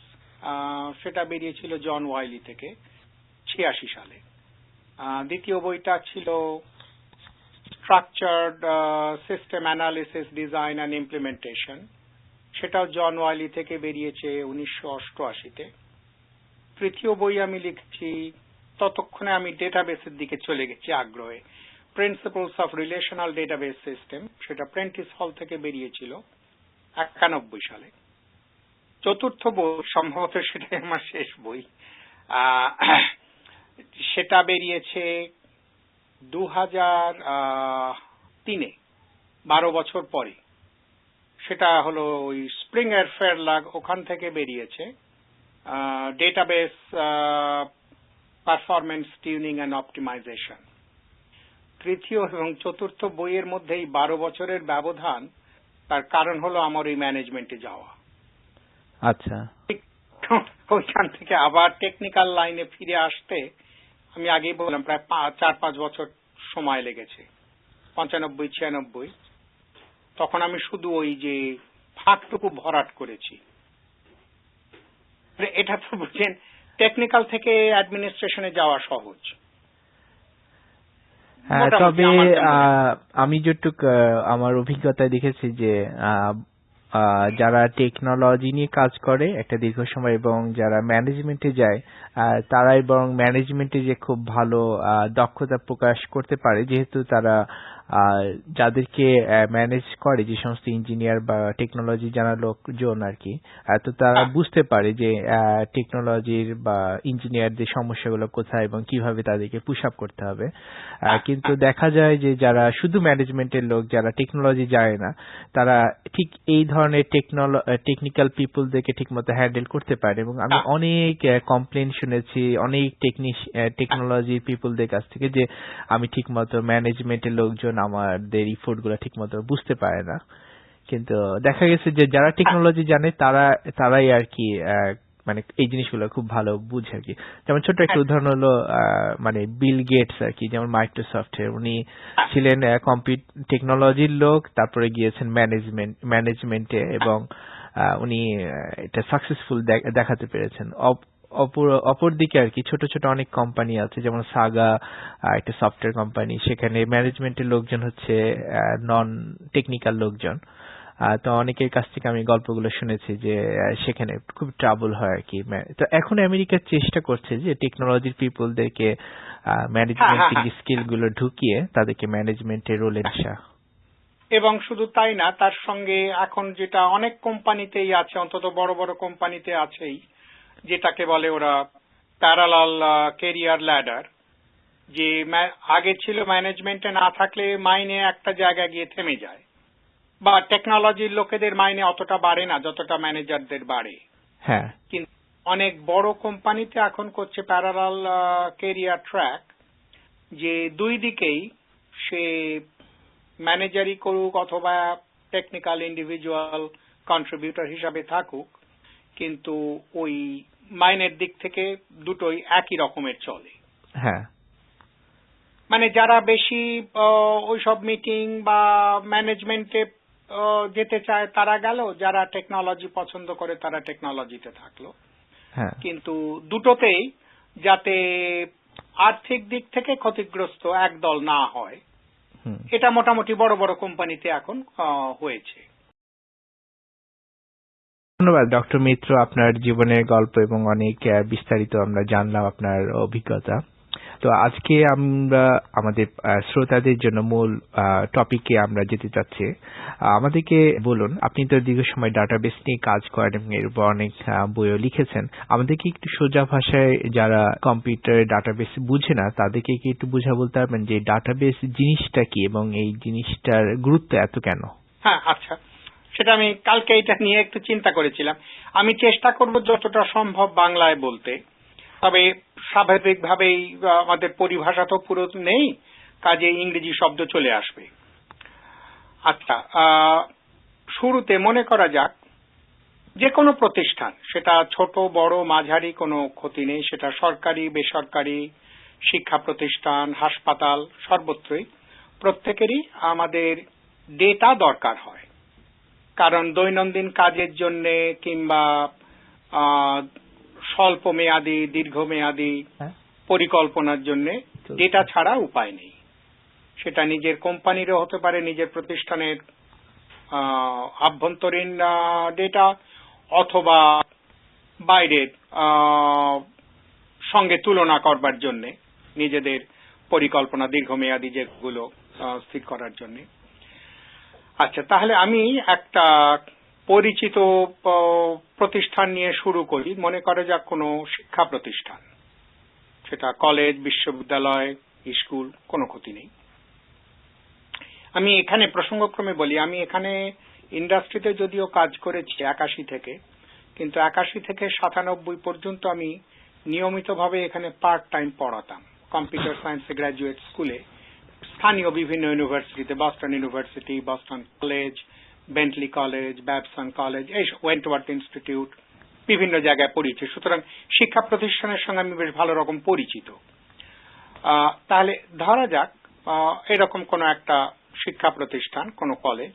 সেটা বেরিয়েছিল জন ওয়াইলি থেকে 86 সালে। দ্বিতীয় বইটা ছিল structured system analysis, design and implementation, সেটাও জন ওয়াইলি থেকে বেরিয়েছে 1988-তে। তৃতীয় বই আমি লিখছি, ততক্ষণে আমি ডেটাবেসের দিকে চলে গেছি আগ্রহে, principles of relational database system, সেটা প্রেন্টিস হল থেকে বেরিয়েছিল 91 সালে। চতুর্থ বই সম্ভবত সেটাই আমার শেষ বই, সেটা বেরিয়েছে 2003-এ, 12 বছর পরে। সেটা হলো ওই স্প্রিঙ্গার ফেয়ারলাগ, ওখান থেকে বেরিয়েছে, database performance tuning and optimization. তৃতীয় এবং চতুর্থ বইয়ের মধ্যে এই 12 বছরের ব্যবধান, তার কারণ হলো আমার ওই ম্যানেজমেন্টে যাওয়া। আচ্ছা, ওইখান থেকে আবার টেকনিক্যাল লাইনে ফিরে আসতে আমি আগেই বললাম প্রায় 4-5 বছর সময় লেগেছে, 95-96। তখন আমি শুধু ওই যে ফাঁকটুকু ভরাট করেছি। এটা তো বুঝছেন টেকনিক্যাল থেকে অ্যাডমিনিস্ট্রেশনে যাওয়া সহজ। তবে আমি যেটুক আমার অভিজ্ঞতায় দেখেছি যে যারা টেকনোলজি নিয়ে কাজ করে একটা দীর্ঘ সময় এবং যারা ম্যানেজমেন্টে যায় তারা এবং ম্যানেজমেন্টে যে খুব ভালো দক্ষতা প্রকাশ করতে পারে, যেহেতু তারা যাদেরকে ম্যানেজ করে যে সমস্ত ইঞ্জিনিয়ার বা টেকনোলজি জানা লোকজন আর কি, তো তারা বুঝতে পারে যে টেকনোলজির বা ইঞ্জিনিয়ারদের সমস্যাগুলো কোথায় এবং কিভাবে তাদেরকে পুশ আপ করতে হবে। কিন্তু দেখা যায় যে যারা শুধু ম্যানেজমেন্টের লোক, যারা টেকনোলজি জানে না, তারা ঠিক এই ধরনের টেকনিক্যাল পিপলদেরকে ঠিকমতো হ্যান্ডেল করতে পারে। এবং আমি অনেক কমপ্লেন শুনেছি অনেক টেকনোলজি পিপলদের কাছ থেকে যে আমি ঠিকমতো ম্যানেজমেন্টের লোকজন আমাদের ইফোর্ট গুলো ঠিকমতো বুঝতে পারে না। কিন্তু দেখা গেছে যে যারা টেকনোলজি জানে তারাই আর কি মানে এই জিনিসগুলো খুব ভালো বুঝে আর কি। যেমন ছোট একটা উদাহরণ হলো মানে বিল গেটস আর কি, যেমন মাইক্রোসফটের উনি ছিলেন টেকনোলজির লোক, তারপরে গিয়েছেন ম্যানেজমেন্টে এবং উনি এটা সাকসেসফুল দেখাতে পেরেছেন। অপরদিকে আর কি ছোট ছোট অনেক কোম্পানি আছে, যেমন সাগা একটা সফটওয়্যার কোম্পানি, সেখানে ম্যানেজমেন্টের লোকজন হচ্ছে নন টেকনিক্যাল লোকজন। তো অনেকের কাছ থেকে আমি গল্পগুলো শুনেছি যে সেখানে খুব ট্রাবল হয় আর কি। তো এখন আমেরিকা চেষ্টা করছে যে টেকনোলজির পিপলদেরকে ম্যানেজমেন্টের স্কিল গুলো ঢুকিয়ে তাদেরকে ম্যানেজমেন্টের রোলে আসা। এবং শুধু তাই না, তার সঙ্গে এখন যেটা অনেক কোম্পানিতেই আছে, অন্তত বড় বড় কোম্পানিতে আছেই, যেটাকে বলে ওরা প্যারালাল ক্যারিয়ার ল্যাডার, যে আগে ছিল ম্যানেজমেন্টে না থাকলে মাইনে একটা জায়গায় গিয়ে থেমে যায়, বা টেকনোলজির লোকেদের মাইনে অতটা বাড়ে না যতটা ম্যানেজারদের বাড়ে। হ্যাঁ, কিন্তু অনেক বড় কোম্পানিতে এখন করছে প্যারালাল ক্যারিয়ার ট্র্যাক, যে দুই দিকেই সে ম্যানেজারই করুক অথবা টেকনিক্যাল ইন্ডিভিজুয়াল কন্ট্রিবিউটর হিসাবে থাকুক, কিন্তু ওই মাইনের দিক থেকে দুটোই একই রকমের চলে। হ্যাঁ, মানে যারা বেশি ওইসব মিটিং বা ম্যানেজমেন্টে যেতে চায় তারা গেল, যারা টেকনোলজি পছন্দ করে তারা টেকনোলজিতে থাকলো। হ্যাঁ, কিন্তু দুটোতেই যাতে আর্থিক দিক থেকে ক্ষতিগ্রস্ত একদল না হয়, এটা মোটামুটি বড় বড় কোম্পানিতে এখন হয়েছে। ধন্যবাদ ডক্টর মিত্র, আপনার জীবনের গল্প এবং অনেক বিস্তারিত আমরা জানলাম আপনার অভিজ্ঞতা। তো আজকে আমরা আমাদের শ্রোতাদের জন্য মূল টপিকে আমরা যেতে চাচ্ছি। আমাদেরকে বলুন, আপনি তো দীর্ঘ সময় ডাটাবেস নিয়ে কাজ করেন এবং এর উপর অনেক বইও লিখেছেন। আমাদেরকে একটু সোজা ভাষায়, যারা কম্পিউটারে ডাটাবেস বুঝে না তাদেরকে কি একটু বুঝা বলতে পারবেন যে ডাটাবেস জিনিসটা কি এবং এই জিনিসটার গুরুত্ব এত কেন? হ্যাঁ, আচ্ছা, সেটা আমি কালকে এটা নিয়ে একটু চিন্তা করেছিলাম। আমি চেষ্টা করব যতটা সম্ভব বাংলায় বলতে, তবে স্বাভাবিকভাবেই আমাদের পরিভাষা তো পুরো নেই, কাজে ইংরেজি শব্দ চলে আসবে। আচ্ছা, শুরুতে মনে করা যাক যে কোনো প্রতিষ্ঠান, সেটা ছোট বড় মাঝারি কোনো ক্ষতি নেই, সেটা সরকারি বেসরকারি শিক্ষা প্রতিষ্ঠান হাসপাতাল সর্বত্রই প্রত্যেকেরই আমাদের ডেটা দরকার হয়। কারণ দৈনন্দিন কাজের জন্য কিংবা স্বল্প মেয়াদী দীর্ঘমেয়াদী পরিকল্পনার জন্য ডেটা ছাড়া উপায় নেই। সেটা নিজের কোম্পানিরও হতে পারে, নিজের প্রতিষ্ঠানের আভ্যন্তরীণ ডেটা, অথবা বাইরের সঙ্গে তুলনা করবার জন্য নিজেদের পরিকল্পনা দীর্ঘমেয়াদী যেগুলো স্থির করার জন্য। আচ্ছা, তাহলে আমি একটা পরিচিত প্রতিষ্ঠান নিয়ে শুরু করি। মনে করে যাক কোনো শিক্ষা প্রতিষ্ঠান, সেটা কলেজ, বিশ্ববিদ্যালয়, স্কুল, কোনো ক্ষতি নেই। আমি এখানে প্রসঙ্গক্রমে বলি, আমি এখানে ইন্ডাস্ট্রিতে যদিও কাজ করেছি 81 থেকে, কিন্তু 81 থেকে 97 পর্যন্ত আমি নিয়মিতভাবে এখানে পার্ট টাইম পড়াতাম কম্পিউটার সায়েন্সে গ্র্যাজুয়েট স্কুলে, স্থানীয় বিভিন্ন ইউনিভার্সিটিতে, Boston university, Boston college, Bentley college, Babson college, এই ওয়েন্টওয়ার্থ ইনস্টিটিউট, বিভিন্ন জায়গায় পড়িয়েছি। সুতরাং শিক্ষা প্রতিষ্ঠানের সঙ্গে আমি বেশ ভালো রকম পরিচিত। তাহলে ধরা যাক এরকম কোন একটা শিক্ষা প্রতিষ্ঠান, কোন কলেজ,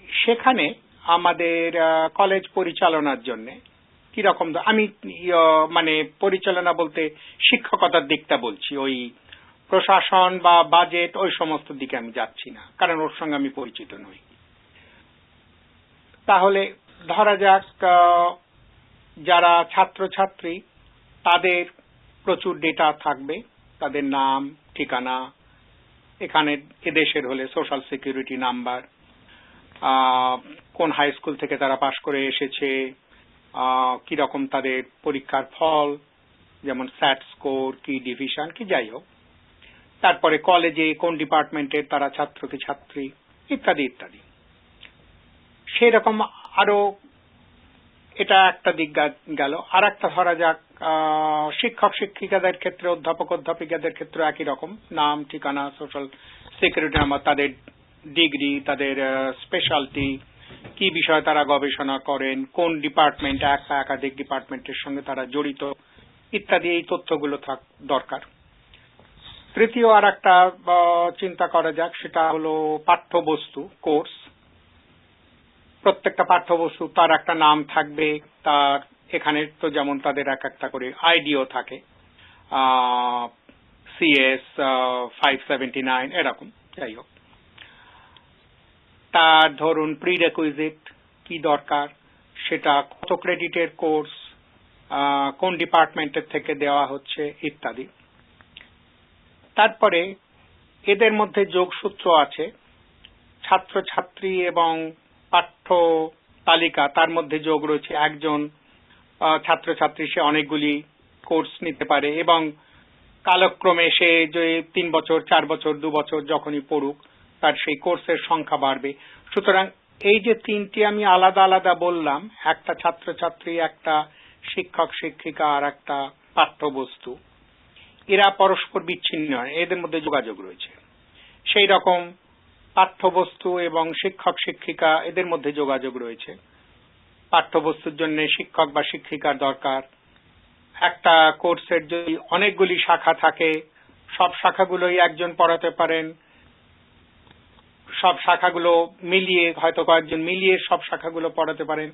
সেখানে আমাদের কলেজ পরিচালনার জন্য কিরকম, আমি মানে পরিচালনা বলতে শিক্ষকতার দিকটা বলছি, ওই প্রশাসন বা বাজেট ওই সমস্ত দিকে আমি যাচ্ছি না, কারণ ওর সঙ্গে আমি পরিচিত নই। তাহলে ধরা যাক যারা ছাত্রছাত্রী তাদের প্রচুর ডেটা থাকবে, তাদের নাম, ঠিকানা, এখানে এদেশের হলে সোশ্যাল সিকিউরিটি নাম্বার, কোন হাই স্কুল থেকে তারা পাশ করে এসেছে, কিরকম তাদের পরীক্ষার ফল, যেমন স্যাট স্কোর, কি ডিভিশন, কি যাই হোক, তারপরে কলেজে কোন ডিপার্টমেন্টের তারা ছাত্র কি ছাত্রী, ইত্যাদি ইত্যাদি। সেরকম আরো, এটা একটা দিক গেল। আর একটা ধরা যাক শিক্ষক শিক্ষিকাদের ক্ষেত্রে, অধ্যাপক অধ্যাপিকাদের ক্ষেত্রে একই রকম নাম, ঠিকানা, সোশ্যাল সিকিউরিটি নাম্বার, তাদের ডিগ্রি, তাদের স্পেশালিটি, কি বিষয়ে তারা গবেষণা করেন, কোন ডিপার্টমেন্ট, একাধিক ডিপার্টমেন্টের সঙ্গে তারা জড়িত, ইত্যাদি, এই তথ্যগুলো দরকার। তৃতীয় আর একটা চিন্তা করা যাক, সেটা হলো পাঠ্যবস্তু, কোর্স। প্রত্যেকটা পাঠ্যবস্তু তার একটা নাম থাকবে, তার এখানে তো যেমন তাদের এক একটা করে আইডিও থাকে, CS 579 এরকম, যাই হোক। তার ধরুন প্রিরেকুইজিট কি দরকার, সেটা কত ক্রেডিটের কোর্স, কোন ডিপার্টমেন্টের থেকে দেওয়া হচ্ছে, ইত্যাদি। তারপরে এদের মধ্যে যোগসূত্র আছে, ছাত্রছাত্রী এবং পাঠ্য তালিকা, তার মধ্যে যোগ রয়েছে। একজন ছাত্রছাত্রী সে অনেকগুলি কোর্স নিতে পারে এবং কালক্রমে সে যে 3 বছর 4 বছর 2 বছর যখনই পড়ুক তার সেই কোর্সের সংখ্যা বাড়বে। সুতরাং এই যে তিনটি আমি আলাদা আলাদা বললাম, একটা ছাত্রছাত্রী, একটা শিক্ষক শিক্ষিকা, আর একটা পাঠ্যবস্তু, এরা পরস্পর বিচ্ছিন্ন নয়, এদের মধ্যে যোগাযোগ রয়েছে। সেই রকম পাঠ্যবস্তু এবং শিক্ষক শিক্ষিকা, এদের মধ্যে যোগাযোগ রয়েছে। পাঠ্যবস্তুর জন্য শিক্ষক বা শিক্ষিকার দরকার। একটা কোর্সের যদি অনেকগুলি শাখা থাকে, সব শাখাগুলোই একজন পড়াতে পারেন, সব শাখাগুলো মিলিয়ে হয়তো কয়েকজন মিলিয়ে সব শাখাগুলো পড়াতে পারেন।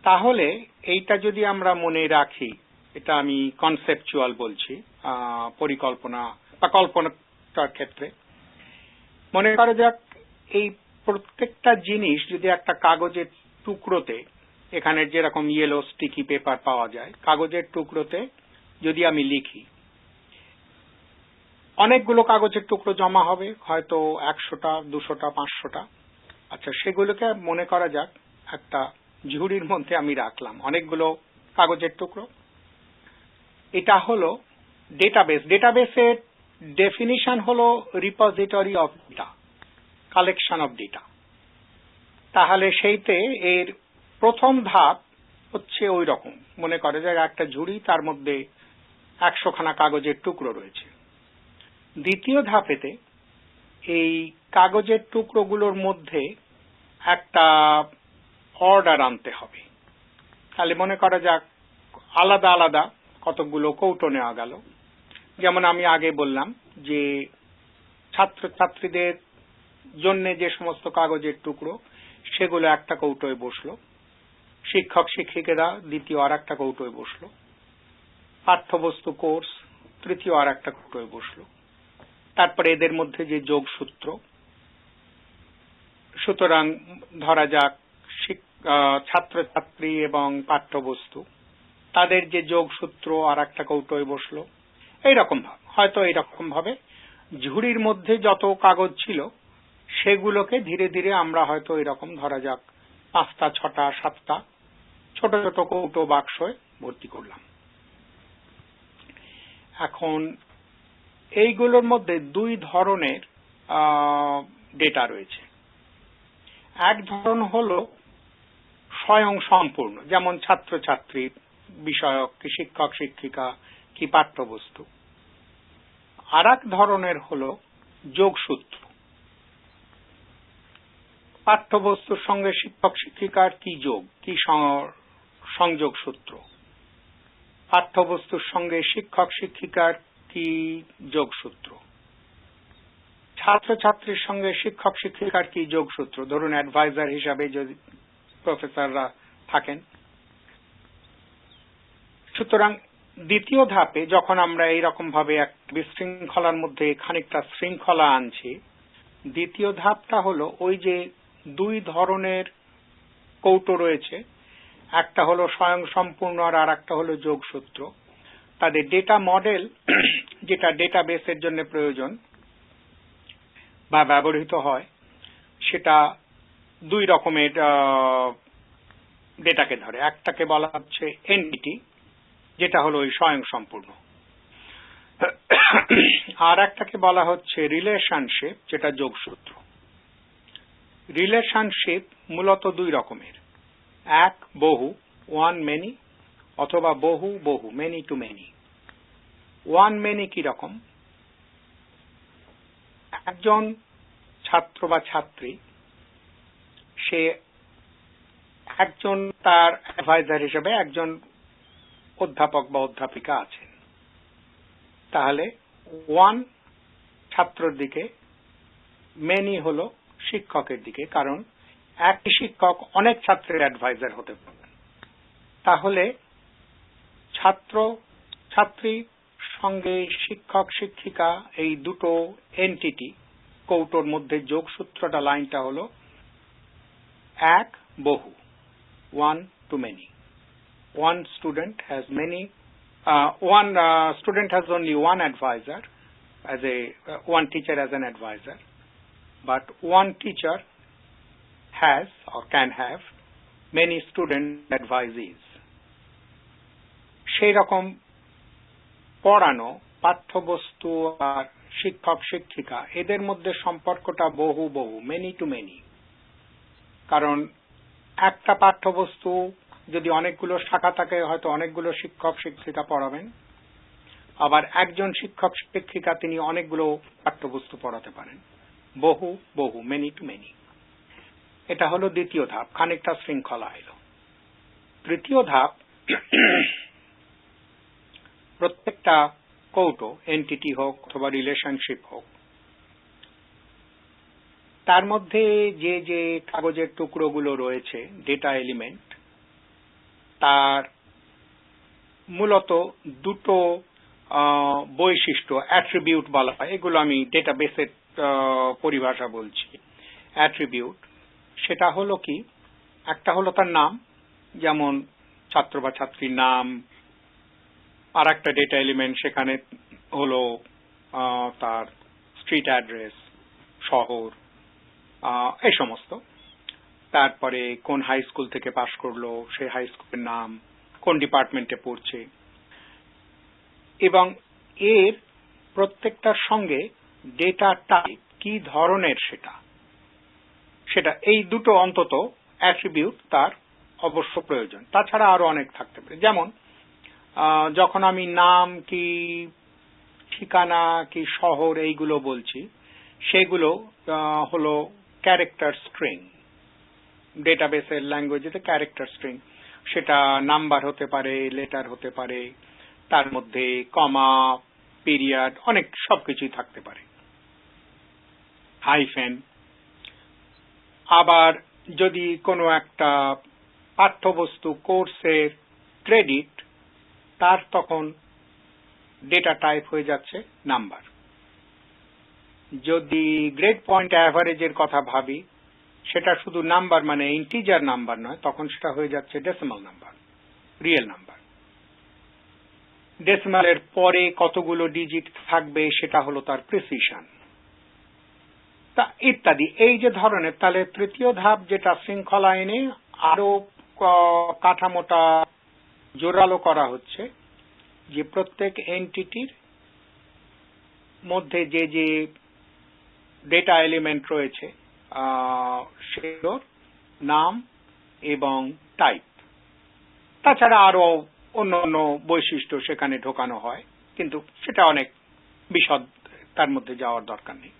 তাহলে এইটা যদি আমরা মনে রাখি, এটা আমি কনসেপচুয়াল বলছি, পরিকল্পনা বা কল্পনার ক্ষেত্রে মনে করা যাক, এই প্রত্যেকটা জিনিস যদি একটা কাগজের টুকরোতে, এখানে যেরকম ইয়েলো স্টিকি পেপার পাওয়া যায়, কাগজের টুকরোতে যদি আমি লিখি, অনেকগুলো কাগজের টুকরো জমা হবে, হয়তো 100টা, 200টা, 500টা। আচ্ছা, সেগুলোকে মনে করা যাক একটা ঝুড়ির মধ্যে আমি রাখলাম অনেকগুলো কাগজের টুকরো। এটা হলো ডেটাবেস। ডেটাবেসের ডেফিনিশন হলো repository of data, collection of data. তাহলে সেইতে এর প্রথম ধাপ হচ্ছে ওই রকম, মনে করা যায় একটা ঝুড়ি, তার মধ্যে 100খানা কাগজের টুকরো রয়েছে। দ্বিতীয় ধাপেতে এই কাগজের টুকরোগুলোর মধ্যে একটা অর্ডার আনতে হবে। তাহলে মনে করা যাক আলাদা আলাদা কতগুলো কৌটো নেওয়া গেল। যেমন আমি আগে বললাম যে ছাত্রছাত্রীদের জন্য যে সমস্ত কাগজের টুকরো, সেগুলো একটা কৌটোয় বসলো। শিক্ষক শিক্ষিকারা দ্বিতীয় আর একটা কৌটোয় বসলো। পাঠ্যবস্তু কোর্স তৃতীয় আর একটা কৌটোয় বসলো। তারপরে এদের মধ্যে যে যোগসূত্র, সুতরাং ধরা যাক ছাত্রছাত্রী এবং পাঠ্যবস্তু, তাদের যে যোগসূত্র আর একটা কৌটোয় বসলো। এইরকম ভাবে, হয়তো এইরকম ভাবে ঝুড়ির মধ্যে যত কাগজ ছিল সেগুলোকে ধীরে ধীরে আমরা হয়তো এরকম ধরা যাক 5টা, 6টা, 7টা ছোট ছোট কৌটো বাক্সে ভর্তি করলাম। এখন এইগুলোর মধ্যে দুই ধরনের ডেটা রয়েছে। এক ধরন হলো স্বয়ং সম্পূর্ণ, যেমন ছাত্রছাত্রী বিষয়ক, কি শিক্ষক শিক্ষিকা, কি পাঠ্যবস্তু। আর এক ধরনের হলো যোগসূত্র। পাঠ্যবস্তুর সঙ্গে শিক্ষক শিক্ষিকার কি যোগ, কি সংযোগ সূত্র, পাঠ্যবস্তুর সঙ্গে শিক্ষক শিক্ষিকার কি যোগসূত্র, ছাত্রছাত্রীর সঙ্গে শিক্ষক শিক্ষিকার কি যোগসূত্র, ধরুন অ্যাডভাইজার হিসাবে যদি প্রফেসররা থাকেন। সুতরাং দ্বিতীয় ধাপে যখন আমরা এইরকম ভাবে এক বিশৃঙ্খলার মধ্যে খানিকটা শৃঙ্খলা আনছি, দ্বিতীয় ধাপটা হলো ওই যে দুই ধরনের কৌটো রয়েছে, একটা হলো স্বয়ং সম্পূর্ণ আর একটা হলো যোগসূত্র। তাদের ডেটা মডেল, যেটা ডেটাবেসের জন্য প্রয়োজন বা ব্যবহৃত হয়, সেটা দুই রকমের ডেটাকে ধরে। একটাকে বলা হচ্ছে এনটিটি, যেটা হলো ওই স্বয়ং সম্পূর্ণ, আর একটাকে বলা হচ্ছে রিলেশনশিপ, যেটা যোগসূত্র। রিলেশনশিপ মূলত দুই রকমের, এক বহু, ওয়ান মেনি, অথবা বহু বহু, many two many. One many কি রকম? একজন ছাত্র বা ছাত্রী, সে একজন তার অ্যাডভাইজার হিসেবে একজন অধ্যাপক বা অধ্যাপিকা আছেন। তাহলে ওয়ান ছাত্রর দিকে, মেনি হলো শিক্ষকের দিকে, কারণ একই শিক্ষক অনেক ছাত্রের অ্যাডভাইজার হতে পারেন। তাহলে ছাত্র ছাত্রী সঙ্গে শিক্ষক শিক্ষিকা, এই দুটো এন্টিটি কৌটোর মধ্যে যোগসূত্রটা, লাইনটা হলো এক বহু, one to many. One student has only one advisor, as one teacher as an advisor, but one teacher has or can have many student advisees. সেই রকম পড়ানো, পাঠ্যবস্তু আর শিক্ষক শিক্ষিকা, এদের মধ্যে সম্পর্কটা বহু বহু, মেনি টু মেনি। কারণ একটা পাঠ্যবস্তু যদি অনেকগুলো শাখা থাকে, হয়তো অনেকগুলো শিক্ষক শিক্ষিকা পড়াবেন, আবার একজন শিক্ষক শিক্ষিকা তিনি অনেকগুলো পাঠ্যবস্তু পড়াতে পারেন, বহু মেনি টু মেনি। এটা হলো দ্বিতীয় ধাপ, খানিকটা শৃঙ্খলা এলো। তৃতীয় ধাপ, প্রত্যেকটা কৌটো, এন্টিটি হোক অথবা রিলেশনশিপ হোক, তার মধ্যে যে যে কাগজের টুকরোগুলো রয়েছে, ডেটা এলিমেন্ট, তার মূলত দুটো বৈশিষ্ট্য, অ্যাট্রিবিউট বলা হয়। এগুলো আমি ডেটাবেসের পরিভাষা বলছি। অ্যাট্রিবিউট সেটা হলো কি, একটা হলো তার নাম, যেমন ছাত্র বা ছাত্রীর নাম, আর একটা ডেটা এলিমেন্ট সেখানে হলো তার স্ট্রিট অ্যাড্রেস, শহর, এই সমস্ত। তারপরে কোন হাই স্কুল থেকে পাশ করলো, সেই হাই স্কুলের নাম, কোন ডিপার্টমেন্টে পড়ছে, এবং এর প্রত্যেকটার সঙ্গে ডেটা টাইপ কি ধরনের সেটা এই দুটো অন্তত অ্যাট্রিবিউট তার অবশ্য প্রয়োজন। তাছাড়া আরো অনেক থাকতে পারে, যেমন যখন আমি নাম কি ঠিকানা কি শহর এইগুলো বলছি, সেগুলো হলো ক্যারেক্টার স্ট্রিং। ডেটাবেসের ল্যাঙ্গুয়েজে ক্যারেক্টার স্ট্রিং, সেটা নাম্বার হতে পারে, লেটার হতে পারে, তার মধ্যে কমা, পিরিয়ড, অনেক সবকিছুই থাকতে পারে, হাইফেন। আবার যদি কোনো একটা পাঠ্যবস্তু কোর্সের ক্রেডিট, তার তখন ডেটা টাইপ হয়ে যাচ্ছে নাম্বার। যদি গ্রেড পয়েন্ট অ্যাভারেজের কথা ভাবি, সেটা শুধু নাম্বার, মানে ইন্টিজার নাম্বার নয়, তখন সেটা হয়ে যাচ্ছে ডেসিমাল নাম্বার, রিয়েল নাম্বার। ডেসিমালের পরে কতগুলো ডিজিট থাকবে সেটা হলো তার প্রিসিশন, তা ইত্যাদি। এই যে ধরনের, তাহলে তৃতীয় ধাপ যেটা শৃঙ্খলা এনে আরো কাঠামোটা জোরালো করা হচ্ছে, যে প্রত্যেক এন্টিটির মধ্যে যে যে ডেটা এলিমেন্ট রয়েছে সেগুলোর নাম এবং টাইপ, তাছাড়া আরো অন্য অন্য বৈশিষ্ট্য সেখানে ঢোকানো হয়, কিন্তু সেটা অনেক বিশদ, তার মধ্যে যাওয়ার দরকার নেই।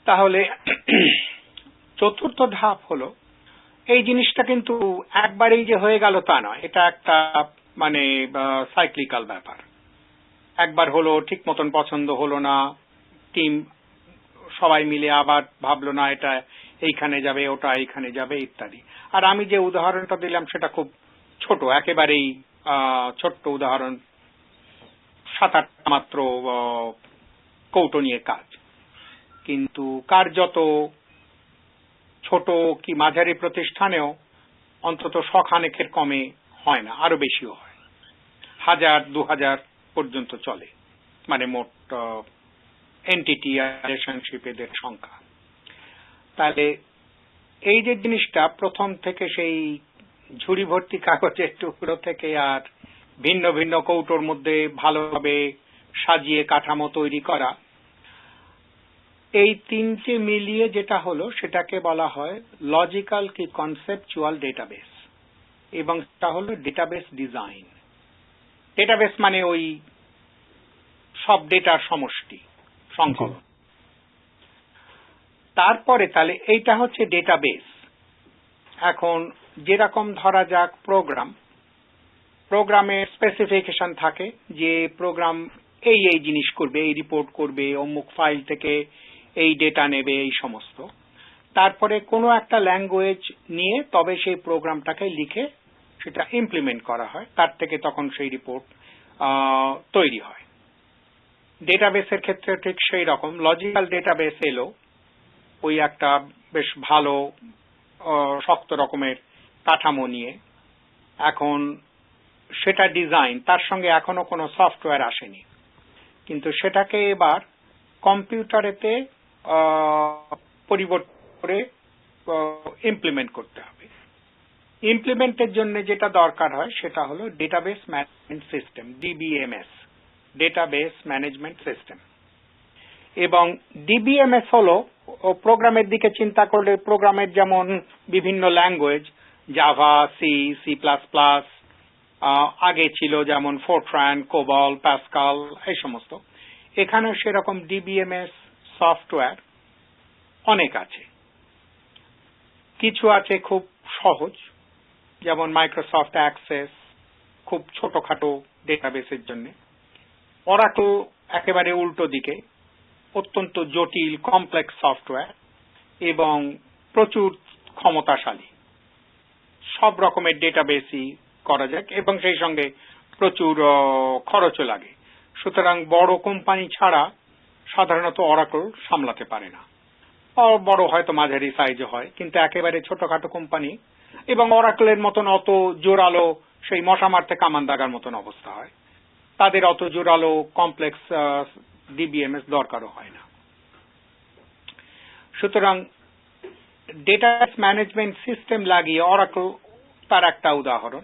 তাহলে চতুর্থ ধাপ হলো, এই জিনিসটা কিন্তু একবারেই যে হয়ে গেল তা নয়, এটা একটা মানে সাইক্লিক্যাল ব্যাপার। একবার হলো, ঠিক মতন পছন্দ হলো না, টিম সবাই মিলে আবার ভাবলো না এটা এইখানে যাবে, ওটা এইখানে যাবে, ইত্যাদি। আর আমি যে উদাহরণটা দিলাম সেটা খুব ছোট, একেবারেই ছোট্ট উদাহরণ, 7-8টা মাত্র কৌটো নিয়ে কাজ, কিন্তু কার্যত ছোট কি মাঝারি প্রতিষ্ঠানেও অন্তত 100-খানেকের কমে হয় না, আরো বেশিও হয়, 1000-2000 পর্যন্ত চলে, মানে মোট এন্টিটি রিলেশনশিপ এদের সংখ্যা। তাহলে এই যে জিনিসটা প্রথম থেকে সেই ঝুড়ি ভর্তি কাগজের টুকরো থেকে আর ভিন্ন ভিন্ন কৌটোর মধ্যে ভালোভাবে সাজিয়ে কাঠামো তৈরি করা, এই তিনটে মিলিয়ে যেটা হলো সেটাকে বলা হয় লজিক্যাল কি কনসেপচুয়াল ডেটাবেস, এবং সেটা হলো ডেটাবেস ডিজাইন। ডেটাবেস মানে ওই সব ডেটার সমষ্টি, সংকলন। তারপরে তাহলে এইটা হচ্ছে ডেটাবেস। এখন যেরকম ধরা যাক প্রোগ্রামের স্পেসিফিকেশন থাকে, যে প্রোগ্রাম এই এই জিনিস করবে, এই রিপোর্ট করবে, অমুক ফাইল থেকে এই ডেটা নেবে, এই সমস্ত। তারপরে কোনো একটা ল্যাঙ্গুয়েজ নিয়ে তবে সেই প্রোগ্রামটাকে লিখে সেটা ইমপ্লিমেন্ট করা হয়, তার থেকে তখন সেই রিপোর্ট তৈরি হয়। ডেটাবেসের ক্ষেত্রে ঠিক সেই রকম লজিক্যাল ডেটাবেস এলো ওই একটা বেশ ভালো শক্ত রকমের কাঠামো নিয়ে। এখন সেটা ডিজাইন, তার সঙ্গে এখনো কোনো সফটওয়্যার আসেনি, কিন্তু সেটাকে এবার কম্পিউটারেতে পরিবর্তন করে ইমপ্লিমেন্ট করতে হবে। ইমপ্লিমেন্টের জন্য যেটা দরকার হয় সেটা হলো database management system, DBMS, database management system. এবং ডিবিএমএস হলো প্রোগ্রামের দিকে চিন্তা করলে প্রোগ্রামের যেমন বিভিন্ন language, Java, C, C plus plus, আগে ছিল যেমন ফোরট্রান, কোবল, প্যাসকাল, এই সমস্ত। এখানে সেরকম ডিবিএমএস সফটওয়্যার অনেক আছে। কিছু আছে খুব সহজ, যেমন মাইক্রোসফট অ্যাক্সেস, খুব ছোটখাটো ডেটাবেসের জন্য। অরাকল একেবারে উল্টো দিকে, অত্যন্ত জটিল কমপ্লেক্স সফটওয়্যার এবং প্রচুর ক্ষমতাশালী, সব রকমের ডেটাবেসই করা যায় এবং সেই সঙ্গে প্রচুর খরচও লাগে। সুতরাং বড় কোম্পানি ছাড়া সাধারণত অরাকল সামলাতে পারে না। বড় হয়তো মাঝারি সাইজে হয়, কিন্তু একেবারে ছোটখাটো কোম্পানি এবং অরাকলের মতন অত জোরালো, সেই মশা মারতে কামান দাগার মতন অবস্থা হয়, তাদের অত জোরালো কমপ্লেক্স ডিবিএমএস দরকারও হয় না। সুতরাং ডেটাবেস ম্যানেজমেন্ট সিস্টেম লাগিয়ে, অরাকল তার একটা উদাহরণ,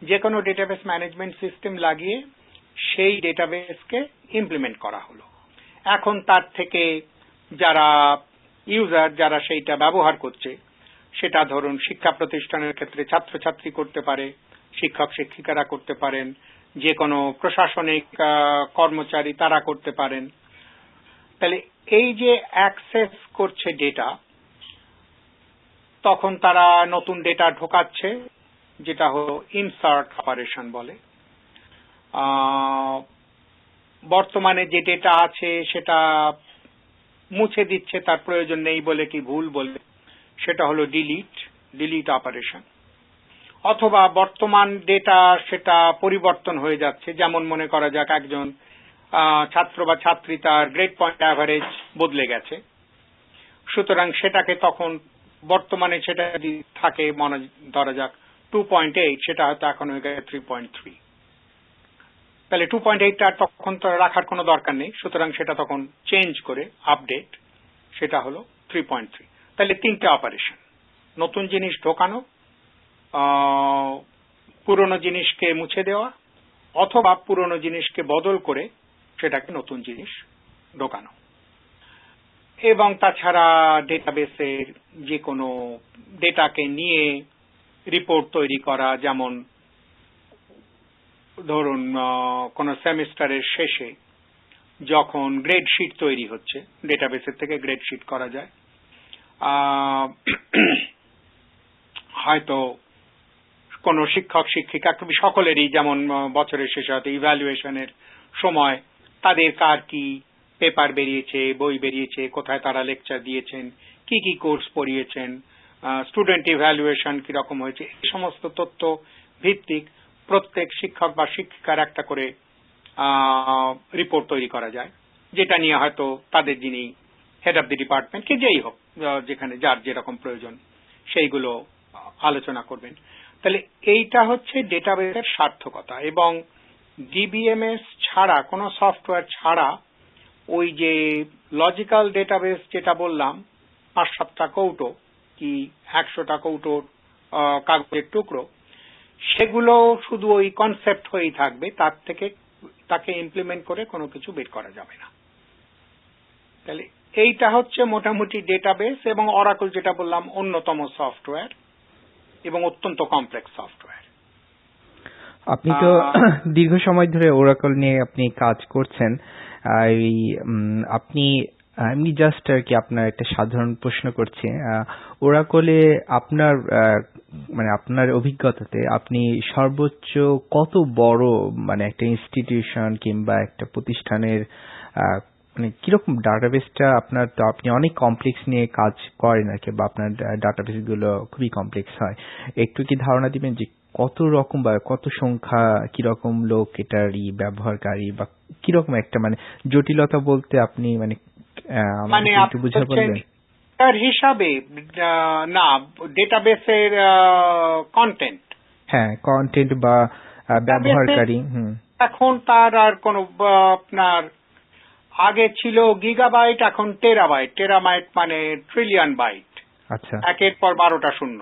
যে কোনো ডেটাবেস ম্যানেজমেন্ট সিস্টেম লাগিয়ে সেই ডেটাবেসকে ইমপ্লিমেন্ট করা হলো। এখন তার থেকে যারা ইউজার, যারা সেইটা ব্যবহার করছে, সেটা ধরুন শিক্ষা প্রতিষ্ঠানের ক্ষেত্রে ছাত্রছাত্রী করতে পারে, শিক্ষক শিক্ষিকারা করতে পারেন, যে কোনো প্রশাসনিক কর্মচারী তারা করতে পারেন। তাহলে এই যে অ্যাক্সেস করছে ডেটা, তখন তারা নতুন ডেটা ঢোকাচ্ছে, যেটা হলো ইনসার্ট অপারেশন বলে। বর্তমানে যে ডেটা আছে সেটা মুছে দিচ্ছে, তার প্রয়োজন নেই বলে কি ভুল বলে, সেটা হলো ডিলিট অপারেশন। অথবা বর্তমান ডেটা সেটা পরিবর্তন হয়ে যাচ্ছে, যেমন মনে করা যাক একজন ছাত্র বা ছাত্রী, তার গ্রেড পয়েন্ট অ্যাভারেজ বদলে গেছে, সুতরাং সেটাকে তখন বর্তমানে সেটা যদি থাকে মনে ধরা যাক 2.8, সেটা হয়তো এখন হয়ে গেছে 3.3। তাহলে 2.8টা তখন তো রাখার কোনো দরকার নেই, সুতরাং সেটা তখন চেঞ্জ করে আপডেট, সেটা হলো 3.3। তাহলে তিনটে অপারেশন: নতুন জিনিস ঢোকানো, পুরনো জিনিসকে মুছে দেওয়া, অথবা পুরনো জিনিসকে বদল করে সেটাকে নতুন জিনিস ঢোকানো। এবং তাছাড়া ডেটাবেসের যে কোনো ডেটাকে নিয়ে রিপোর্ট তৈরি করা, যেমন ধরুন কোন সেমিস্টারের শেষে যখন গ্রেড শিট তৈরি হচ্ছে, ডেটাবেসের থেকে গ্রেড শিট করা যায়। হয়তো কোন শিক্ষক শিক্ষিকা সকলেরই, যেমন বছরের শেষে হয়তো ইভ্যালুয়েশনের সময় তাদের কার কি পেপার বেরিয়েছে, বই বেরিয়েছে, কোথায় তারা লেকচার দিয়েছেন, কি কি কোর্স পড়িয়েছেন, স্টুডেন্ট ইভ্যালুয়েশন কিরকম হয়েছে, এই সমস্ত তথ্য ভিত্তিক প্রত্যেক শিক্ষক বা শিক্ষিকার একটা করে রিপোর্ট তৈরি করা যায়, যেটা নিয়ে হয়তো তাদের যিনি হেড অব দি ডিপার্টমেন্ট, কি যেই হোক, যেখানে যার যেরকম প্রয়োজন সেইগুলো আলোচনা করবেন। তাহলে এইটা হচ্ছে ডেটাবেসের সার্থকতা। এবং ডিবিএমএস ছাড়া, কোনো সফটওয়্যার ছাড়া, ওই যে লজিক্যাল ডেটাবেস যেটা বললাম, 5-7টা কৌটো কি 100টা কৌটোর কাগজের টুকরো, সেগুলো শুধু ওই কনসেপ্ট হয়েই থাকবে, তার থেকে তাকে ইমপ্লিমেন্ট করে কোনো কিছু বের করা যাবে না। তাহলে এইটা হচ্ছে মোটামুটি ডেটাবেস। এবং অরাকল যেটা বললাম অন্যতম সফটওয়্যার এবং অত্যন্ত কমপ্লেক্স সফটওয়্যার। আপনি তো দীর্ঘ সময় ধরে ওরাকল নিয়ে আপনি কাজ করছেন। আপনি আমি জাস্ট আর কি আপনার একটা সাধারণ প্রশ্ন করছি, ওরাকলে আপনার মানে আপনার অভিজ্ঞতাতে আপনি সর্বোচ্চ কত বড়, মানে একটা ইনস্টিটিউশন কিংবা একটা প্রতিষ্ঠানের মানে কিরকম ডাটাবেসটা আপনার, তো আপনি অনেক কমপ্লেক্স নিয়ে কাজ করেন আর কি, বা আপনার ডাটাবেস গুলো খুবই কমপ্লেক্স হয়, একটু কি ধারণা দিবেন যে কত রকম বা কত সংখ্যা, কিরকম লোক এটার ব্যবহারকারী, বা কিরকম একটা মানে জটিলতা বলতে আপনি মানে একটু বুঝে বলবেন? তার হিসাবে না, ডেটাবেসের কন্টেন্ট, হ্যাঁ কন্টেন্ট বা ব্যবহারকারী। এখন তার আর কোন, আপনার আগে ছিল গিগাবাইট, এখন টেরাবাইট। টেরাবাইট মানে ট্রিলিয়ন বাইট। আচ্ছা, একের পর 12টা শূন্য,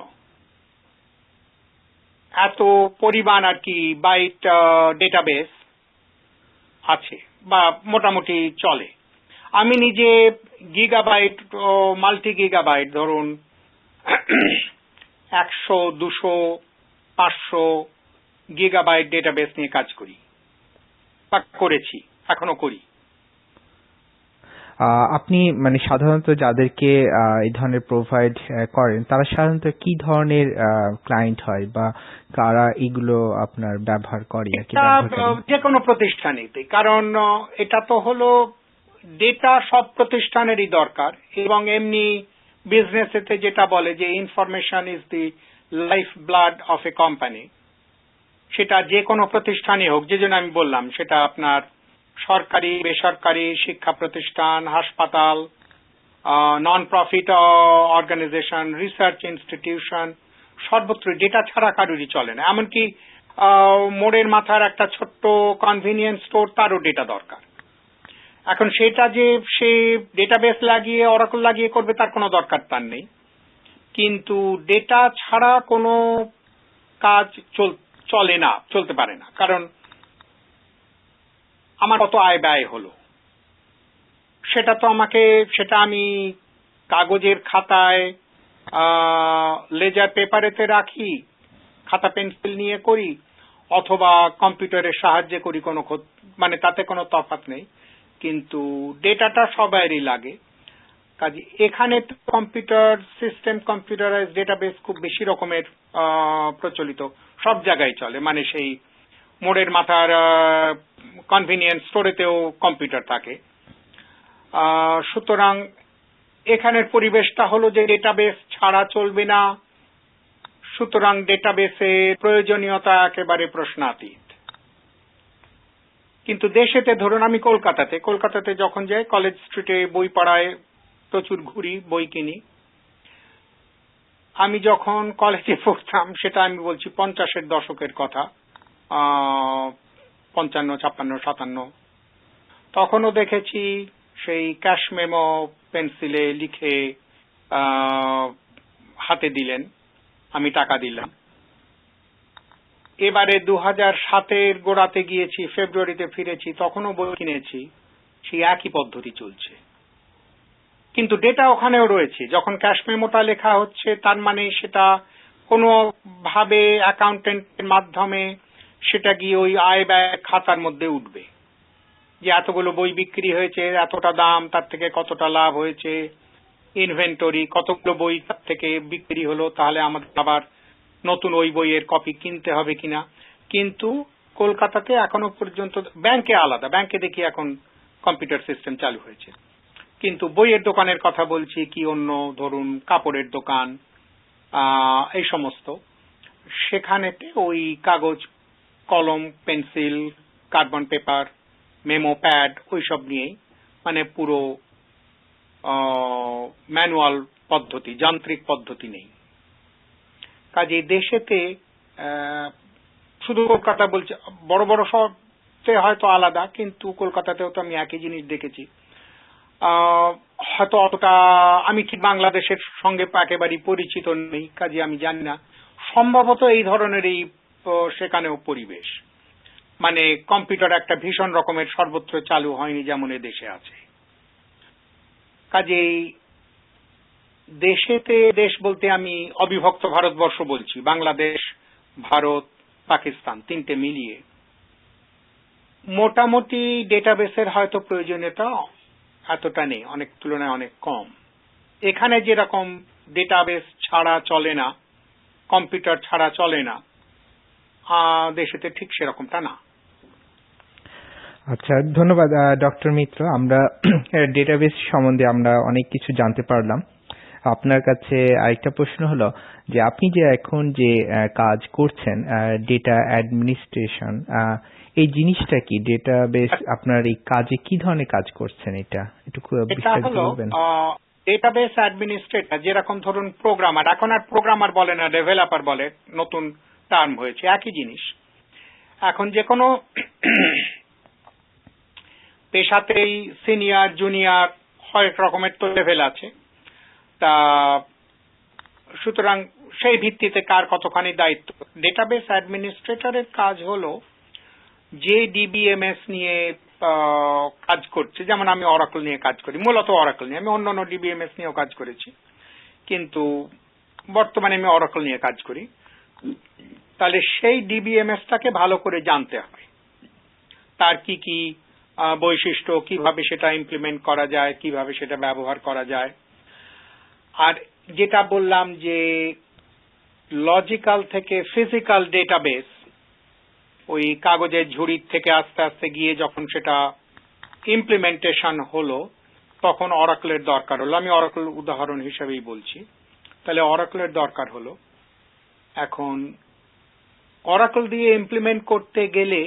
এত পরিমাণ আর কি বাইট ডেটাবেস আছে বা মোটামুটি চলে। আমি নিজে গিগাবাইট ও মাল্টি গিগাবাইট ধরুন 100, 200, 500 গিগাবাইট ডেটাবেস নিয়ে কাজ করি বা করেছি, এখনো করি। আপনি মানে সাধারণত যাদেরকে এই ধরনের প্রোভাইড করেন তারা সাধারণত কি ধরনের ক্লায়েন্ট হয় বা কারা এগুলো আপনার ব্যবহার করে আর কি? যে কোনো প্রতিষ্ঠানেই, কারণ এটা তো হলো ডেটা সব প্রতিষ্ঠানেরই দরকার, এবং এমনি বিজনেসেতে যেটা বলে যে information is the life blood of a company, সেটা যে কোনো প্রতিষ্ঠানই হোক, যে জন্য আমি বললাম সেটা আপনার সরকারি, বেসরকারি, শিক্ষা প্রতিষ্ঠান, হাসপাতাল, non profit organization, research institution, সর্বত্র ডেটা ছাড়া কারোরই চলে না। এমনকি মোড়ের মাথার একটা ছোট্ট কনভিনিয়েন্স স্টোর, তারও ডেটা দরকার। এখন সেটা যে সে ডেটাবেস লাগিয়ে, অরাকল লাগিয়ে করবে তার কোনো দরকার তার নেই, কিন্তু ডেটা ছাড়া কোনো কাজ চলে না, চলতে পারে না। কারণ আমার কত আয় ব্যয় হলো সেটা আমি কাগজের খাতায়, লেজার পেপারেতে রাখি, খাতা পেন্সিল নিয়ে করি, অথবা কম্পিউটারের সাহায্যে করি, মানে তাতে কোনো তফাৎ নেই, কিন্তু ডেটাটা সবারই লাগে। কাজে এখানে কম্পিউটার সিস্টেম, কম্পিউটারাইজ ডেটাবেস খুব বেশি রকমের প্রচলিত, সব জায়গায় চলে। মানে সেই মোড়ের মাথার কনভিনিয়েন্স স্টোরেতেও কম্পিউটার থাকে। সুতরাং এখানের পরিবেশটা হলো যে ডেটাবেস ছাড়া চলবে না, সুতরাং ডেটাবেসের প্রয়োজনীয়তা একেবারে প্রশ্নাতীত। কিন্তু দেশেতে ধরুন আমি কলকাতাতে যখন যাই, কলেজ স্ট্রিটে বই পড়ায় প্রচুর ঘুরি, বই কিনি। আমি যখন কলেজে পড়তাম, সেটা আমি বলছি 50-এর দশকের কথা, 55, 56, 57, তখনও দেখেছি সেই ক্যাশ মেমো পেন্সিলে লিখে হাতে দিলেন, আমি টাকা দিলাম। এবারে 2007-এর গোড়াতে গিয়েছি, ফেব্রুয়ারিতে ফিরেছি, তখনও বই কিনেছি, সেই একই পদ্ধতি চলছে। কিন্তু ডেটা ওখানেও রয়েছে। যখন ক্যাশ মেমোটা লেখা হচ্ছে, তার মানে সেটা কোনো ভাবে অ্যাকাউন্টেন্টের মাধ্যমে সেটা গিয়ে ওই আয় ব্যয় খাতার মধ্যে উঠবে, যে এতগুলো বই বিক্রি হয়েছে, এতটা দাম, তার থেকে কতটা লাভ হয়েছে, ইনভেন্টরি, কতগুলো বই তার থেকে বিক্রি হলো, তাহলে আমাদের আবার নতুন ওই বইয়ের কপি কিনতে হবে কিনা। কিন্তু কলকাতাতে এখনো পর্যন্ত, ব্যাংকে আলাদা, ব্যাংকে দেখি এখন কম্পিউটার সিস্টেম চালু হয়েছে, কিন্তু বইয়ের দোকানের কথা বলছি, কি অন্য ধরুন কাপড়ের দোকান, এই সমস্ত, সেখানেতে ওই কাগজ, কলম, pencil, carbon paper, memo pad, ওইসব নিয়েই, মানে পুরো ম্যানুয়াল পদ্ধতি, যান্ত্রিক পদ্ধতি নেই। কাজে দেশেতে শুধু কলকাতা বলছে, বড় বড় শহরে হয়তো আলাদা, কিন্তু কলকাতাতেও তো আমি একই জিনিস দেখেছি। হয়তো অতটা আমি ঠিক বাংলাদেশের সঙ্গে একেবারেই পরিচিত নেই, কাজে আমি জানি না। সম্ভবত এই ধরনেরই সেখানেও পরিবেশ, মানে কম্পিউটার একটা ভীষণ রকমের সর্বত্র চালু হয়নি যেমন এ দেশে আছে। কাজেই দেশ বলতে আমি অবিভক্ত ভারতবর্ষ বলছি, বাংলাদেশ, ভারত, পাকিস্তান, তিনটে মিলিয়ে মোটামুটি ডেটাবেসের হয়তো প্রয়োজনীয়তা এতটা নেই, অনেক তুলনায় অনেক কম। এখানে যেরকম ডেটাবেস ছাড়া চলে না, কম্পিউটার ছাড়া চলে না, দেশেতে ঠিক সেরকমটা না। আচ্ছা, ধন্যবাদ ডক্টর মিত্র। আমরা ডেটাবেস সম্বন্ধে আমরা অনেক কিছু জানতে পারলাম। আপনার কাছে আরেকটা প্রশ্ন হলো যে আপনি যে এখন যে কাজ করছেন, ডেটা অ্যাডমিনিস্ট্রেশন, এই জিনিসটা কি? ডেটাবেস, আপনার এই কাজে কি ধরনের কাজ করছেন, এটা একটু বিস্তারিত বলবেন? ডেটাবেস অ্যাডমিনিস্ট্রেটর যেরকম ধরুন প্রোগ্রামার, এখন আর প্রোগ্রামার বলে না, ডেভেলপার বলে, নতুন টার্ম হয়েছে, একই জিনিস। এখন যে কোনো পেশাতেই সিনিয়র, জুনিয়র, হরেক রকমের তো লেভেল আছে। তা সুতরাং সেই ভিত্তিতে কার কতখানি দায়িত্ব। ডেটাবেস অ্যাডমিনিস্ট্রেটরের কাজ হলো যে ডিবিএমএস নিয়ে কাজ করছে, যেমন আমি অরাকল নিয়ে কাজ করি, মূলত অরাকল নিয়ে, আমি অন্যান্য ডিবিএমএস নিয়েও কাজ করেছি, কিন্তু বর্তমানে আমি অরাকল নিয়ে কাজ করি। তাহলে সেই ডিবিএমএসটাকে ভালো করে জানতে হবে, তার কি কি বৈশিষ্ট্য, কিভাবে সেটা ইমপ্লিমেন্ট করা যায়, কিভাবে সেটা ব্যবহার করা যায়। আর যেটা বললাম যে লজিক্যাল থেকে ফিজিক্যাল ডেটাবেস, ওই কাগজের ঝুড়ির থেকে আস্তে আস্তে গিয়ে যখন সেটা ইমপ্লিমেন্টেশন হলো, তখন অরাকলের দরকার হলো। আমি অরাকল উদাহরণ হিসেবেই বলছি। তাহলে অরাকলের দরকার হলো। এখন অরাকল দিয়ে ইমপ্লিমেন্ট করতে গেলে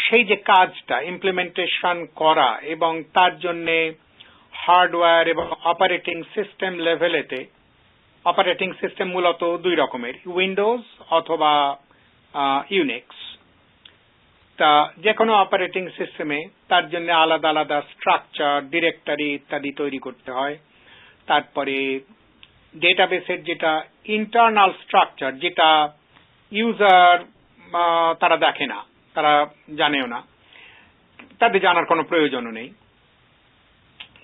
সেই যে কাজটা ইমপ্লিমেন্টেশন করা, এবং তার জন্যে হার্ডওয়্যার এবং অপারেটিং সিস্টেম লেভেলেতে, অপারেটিং সিস্টেম মূলত দুই রকমের, উইন্ডোজ অথবা ইউনিক্স। তা যে কোনো অপারেটিং সিস্টেমে তার জন্য আলাদা আলাদা স্ট্রাকচার, ডিরেক্টরি ইত্যাদি তৈরি করতে হয়। তারপরে ডেটাবেসের যেটা ইন্টারনাল স্ট্রাকচার, যেটা ইউজার তারা দেখে না, তারা জানেও না, তাদের জানার কোনো প্রয়োজনও নেই,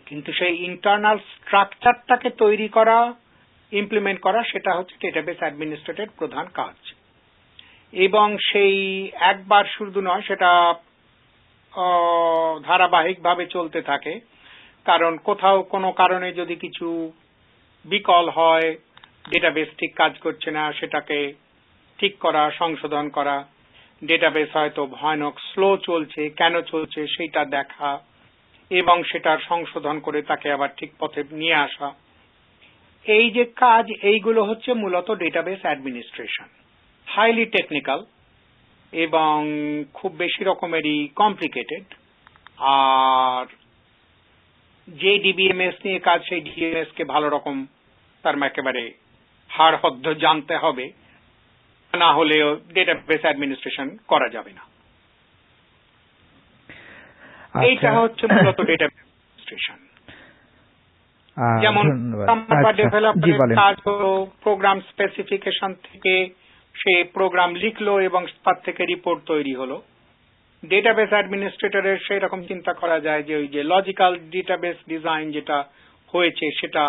কিন্তু সেই ইন্টারনাল স্ট্রাকচারটাকে তৈরি করা, ইমপ্লিমেন্ট করা, সেটা হচ্ছে ডেটাবেস অ্যাডমিনিস্ট্রেটরের প্রধান কাজ। এবং সেই একবার শুধু নয়, সেটা ধারাবাহিকভাবে চলতে থাকে। কারণ কোথাও কোনো কারণে যদি কিছু বিকল হয়, ডেটাবেস ঠিক কাজ করছে না, সেটাকে ঠিক করা, সংশোধন করা, ডেটাবেস হয়তো ভয়ানক স্লো চলছে, কেন চলছে সেইটা দেখা, এবং সেটার সংশোধন করে তাকে আবার ঠিক পথে নিয়ে আসা। এই যে কাজ, এইগুলো হচ্ছে মূলত ডেটাবেস অ্যাডমিনিস্ট্রেশন। হাইলি টেকনিক্যাল এবং খুব বেশি রকমেরই কমপ্লিকেটেড। আর যে ডিবিএমএস নিয়ে কাজ, সেই ডিবিএমএস কে ভালো রকম তার একেবারে হাড়হদ্দ জানতে হবে, না হলেও ডেটাবেস অ্যাডমিনিস্ট্রেশন করা যাবে না। এইটা হচ্ছে মূলত ডেটাবেস অ্যাডমিনিস্ট্রেশন। যেমন ডেভেলপারের কাজ হলো প্রোগ্রাম স্পেসিফিকেশন থেকে সে প্রোগ্রাম লিখলো এবং তার থেকে রিপোর্ট তৈরি হলো। ডেটাবেস অ্যাডমিনিস্ট্রেটরের সেই রকম চিন্তা করা যায় যে ওই যে লজিক্যাল ডেটাবেস ডিজাইন যেটা হয়েছে, সেটা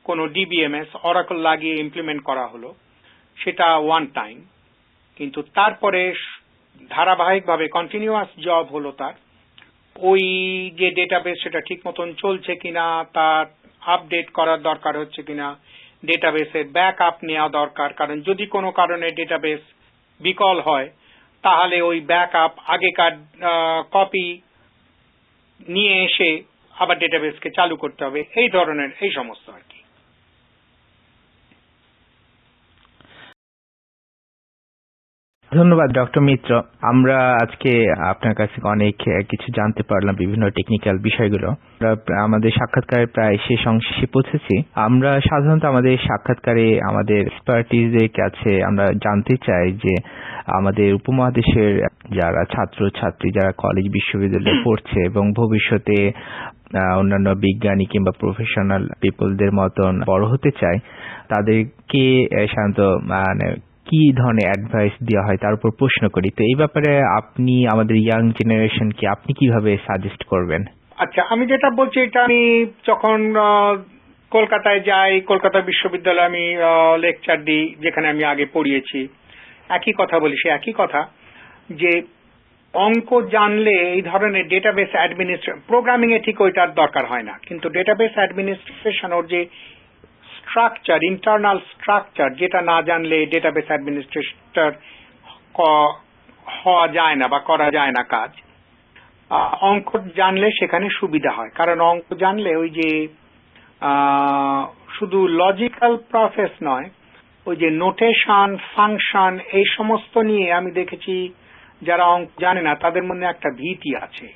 কোনো ডিবিএমএস অরাকল লাগিয়ে ইমপ্লিমেন্ট করা হলো, সেটা ওয়ান টাইম, কিন্তু তারপরে ধারাবাহিকভাবে কন্টিনিউয়াস জব হলো তার ওই যে ডেটাবেস সেটা ঠিক মতন চলছে কিনা, তার আপডেট করার দরকার হচ্ছে কিনা, ডেটাবেসের ব্যাকআপ নেওয়া দরকার। কারণ যদি কোনো কারণে ডেটাবেস বিকল হয়, তাহলে ওই ব্যাকআপ আগেকার কপি নিয়ে এসে আবার ডেটাবেসকে চালু করতে হবে। এই ধরনের এই সমস্ত আর কি। ধন্যবাদ ডক্টর মিত্র। আমরা আজকে আপনার কাছে অনেক কিছু জানতে পারলাম, বিভিন্ন টেকনিক্যাল বিষয়গুলো। আমাদের সাক্ষাৎকারের প্রায় শেষ অংশে পৌঁছেছি। আমরা সাধারণত আমাদের সাক্ষাৎকারে আমাদের এক্সপার্টিসদের কাছে আমরা জানতে চাই যে আমাদের উপমহাদেশের যারা ছাত্র ছাত্রী, যারা কলেজ বিশ্ববিদ্যালয়ে পড়ছে এবং ভবিষ্যতে অন্যান্য বিজ্ঞানী কিংবা প্রফেশনাল পিপলদের মতন বড় হতে চায়, তাদেরকে সাধারণত কি ধরনের অ্যাডভাইস দেওয়া হয় তার উপর প্রশ্ন করি। তো এই ব্যাপারে আপনি আমাদের ইয়াং জেনারেশনকে আপনি কিভাবে সাজেস্ট করবেন? আচ্ছা, আমি যেটা বলছি, এটা আমি যখন কলকাতায় যাই, কলকাতা বিশ্ববিদ্যালয়ে আমি লেকচার দিই, যেখানে আমি আগে পড়িয়েছি, একই কথা বলি। সে একই কথা যে অঙ্ক জানলে এই ধরনের ডেটাবেস অ্যাডমিনিস্ট্রেশন, প্রোগ্রামিং এ ঠিক ওইটার দরকার হয় না, কিন্তু ডেটাবেস অ্যাডমিনিস্ট্রেশন ওর যে স্ট্রাকচার, ইন্টারনাল স্ট্রাকচার, যেটা না জানলে ডেটাবেস অ্যাডমিনিস্ট্রেটর হওয়া যায় না বা করা যায় না কাজ। অঙ্ক জানলে সেখানে সুবিধা হয়, কারণ অঙ্ক জানলে ওই যে শুধু লজিক্যাল প্রসেস নয়, ওই যে নোটেশন, ফাংশন, এই সমস্ত নিয়ে আমি দেখেছি যারা অঙ্ক জানে না তাদের মধ্যে একটা ভীতি আছে।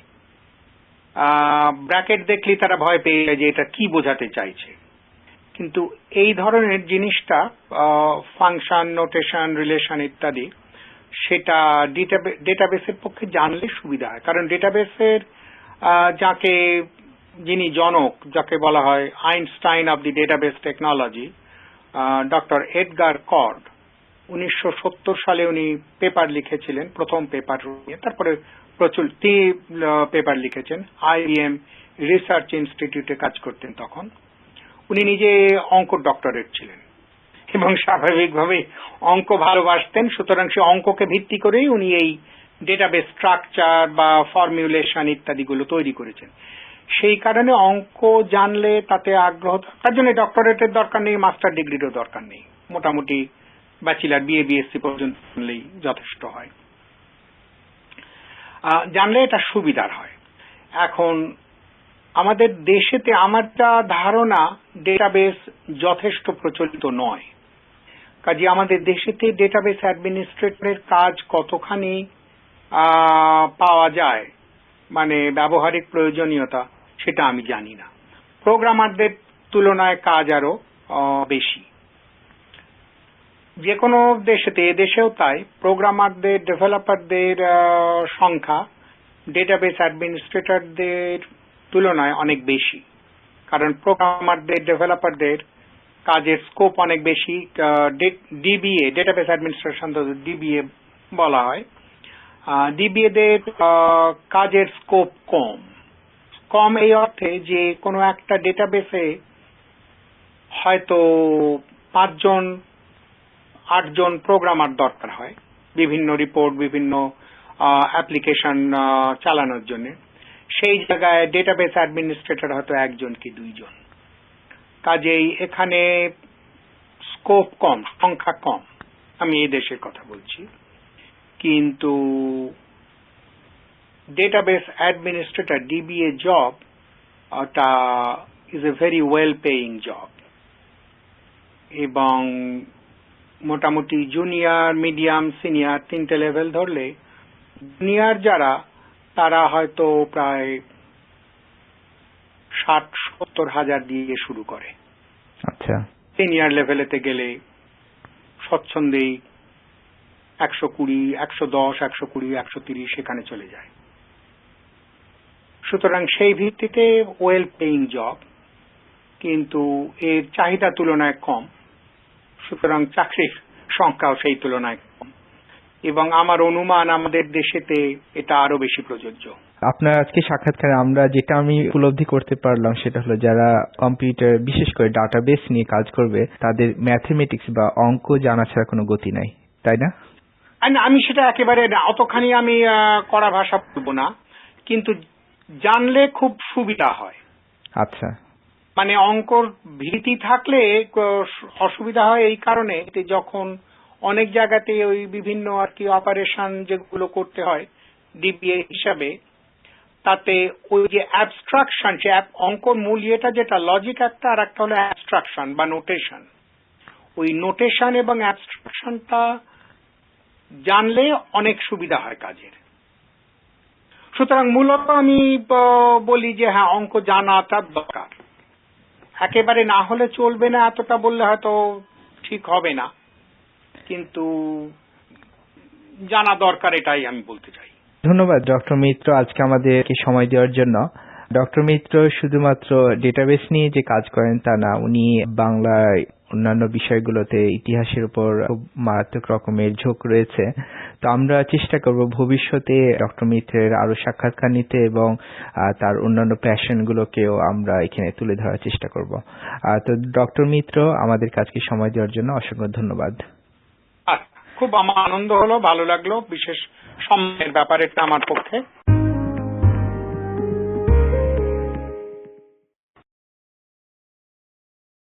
ব্র্যাকেট দেখলেই তারা ভয় পেয়ে যায় যে এটা কি বোঝাতে চাইছে। কিন্তু এই ধরনের জিনিসটা, ফাংশন, নোটেশন, রিলেশন ইত্যাদি, সেটা ডেটাবেসের পক্ষে জানলে সুবিধা হয়। কারণ ডেটাবেসের যিনি জনক, যাকে বলা হয় Einstein of the database technology, doctor Edgar Codd, 1970 সালে উনি পেপার লিখেছিলেন, প্রথম পেপার নিয়ে। তারপরে প্রচুর পেপার লিখেছেন। IBM রিসার্চ ইনস্টিটিউটে কাজ করতেন তখন। উনি নিজে অঙ্ক ডক্টরেট ছিলেন এবং স্বাভাবিকভাবে অঙ্ক ভালোবাসতেন। সুতরাং সে অঙ্ককে ভিত্তি করেই উনি এই ডেটাবেস স্ট্রাকচার বা ফর্মুলেশন ইত্যাদিগুলো তৈরি করেছেন। সেই কারণে অঙ্ক জানলে তাতে আগ্রহ, তার জন্য ডক্টরেটের দরকার নেই, মাস্টার ডিগ্রিরও দরকার নেই। মোটামুটি ব্যাচেলর, BA, BSc পর্যন্ত জানলেই যথেষ্ট হয়। জানলে এটা সুবিধার হয়। এখন আমাদের দেশেতে আমার যা ধারণা, ডেটাবেস যথেষ্ট প্রচলিত নয়। কাজে আমাদের দেশেতে ডেটাবেস অ্যাডমিনিস্ট্রেটরের কাজ কতখানি পাওয়া যায়, মানে ব্যবহারিক প্রয়োজনীয়তা, সেটা আমি জানি না। প্রোগ্রামারদের তুলনায় কাজ আরো বেশি। যে কোনো দেশেতে, এদেশেও তাই, প্রোগ্রামারদের, ডেভেলপারদের সংখ্যা ডেটাবেস অ্যাডমিনিস্ট্রেটরদের তুলনায় অনেক বেশি। কারণ প্রোগ্রামারদের, ডেভেলপারদের কাজের স্কোপ অনেক বেশি। DBA, ডেটাবেস অ্যাডমিনিস্ট্রেশন, DBA বলা হয়। DBA দের কাজের স্কোপ কম। কম এই অর্থে যে কোনো একটা ডেটাবেসে হয়তো 5 জন 8 জন প্রোগ্রামার দরকার হয় বিভিন্ন রিপোর্ট, বিভিন্ন অ্যাপ্লিকেশন চালানোর জন্য। সেই জায়গায় ডেটাবেস অ্যাডমিনিস্ট্রেটর হয়তো 1 জন কি 2 জন। কাজেই এখানে স্কোপ কম, সংখ্যা কম। আমি এই দেশের কথা বলছি। কিন্তু ডেটাবেস অ্যাডমিনিস্ট্রেটর, DBA জব, ওটা is a very well paying job এবং মোটামুটি জুনিয়র, মিডিয়াম, সিনিয়র 3টে লেভেল ধরলে জুনিয়র যারা, তারা হয়তো প্রায় 60-70 হাজার দিয়ে শুরু করে। আচ্ছা। সিনিয়র লেভেলেতে গেলে স্বচ্ছন্দেই 120, 110, 120, 130 সেখানে চলে যায়। সুতরাং সেই ভিত্তিতে ওয়েল পেইং জব, কিন্তু এর চাহিদা তুলনায় কম। সুতরাং চাকরির সংখ্যাও সেই তুলনায় কম এবং আমার অনুমান আমাদের দেশেতে এটা আরো বেশি প্রযোজ্য। আপনার আজকে সাক্ষাৎকারে আমি উপলব্ধি করতে পারলাম সেটা হলো, যারা কম্পিউটার, বিশেষ করে ডাটাবেস নিয়ে কাজ করবে, তাদের ম্যাথমেটিক্স বা অঙ্ক জানা ছাড়া কোনো গতি নাই, তাই না? আমি সেটা একেবারে অতখানি আমি কড়া ভাষা বলবো না, কিন্তু জানলে খুব সুবিধা হয়। আচ্ছা। মানে অঙ্কর ভীতি থাকলে অসুবিধা হয় এই কারণে যে যখন অনেক জায়গাতে ওই বিভিন্ন আর কি অপারেশন যেগুলো করতে হয় DBA হিসাবে, তাতে ওই যে অ্যাবস্ট্রাকশন, সে অঙ্কর মূল ইয়েটা যেটা লজিক একটা, আর একটা হলো অ্যাবস্ট্রাকশন বা নোটেশন। ওই নোটেশন এবং অ্যাবস্ট্রাকশনটা জানলে অনেক সুবিধা হয় কাজের। সুতরাং মূলত আমি বলি যে হ্যাঁ, অঙ্ক জানাটা দরকার। একেবারে না হলে চলবে না এতটা বললে হয়তো ঠিক হবে না, কিন্তু জানা দরকার, এটাই আমি বলতে চাই। ধন্যবাদ ডক্টর মিত্র, আজকে আমাদেরকে সময় দেওয়ার জন্য। ডক্টর মিত্র শুধুমাত্র ডেটাবেস নিয়ে যে কাজ করেন তা না, উনি বাংলায় অন্যান্য বিষয়গুলোতে ইতিহাসের উপর খুব মারাত্মক রকমের ঝোঁক রয়েছে। তো আমরা চেষ্টা করব ভবিষ্যতে ডক্টর মিত্রের আরো সাক্ষাৎকার নিতে এবং তার অন্যান্য প্যাশনগুলোকেও আমরা এখানে তুলে ধরার চেষ্টা করব। তো ডক্টর মিত্র, আমাদের কাজকে সময় দেওয়ার জন্য অসংখ্য ধন্যবাদ। খুব আমার আনন্দ হলো, ভালো লাগলো। বিশেষ সম্মানের ব্যাপার এটা আমার পক্ষে।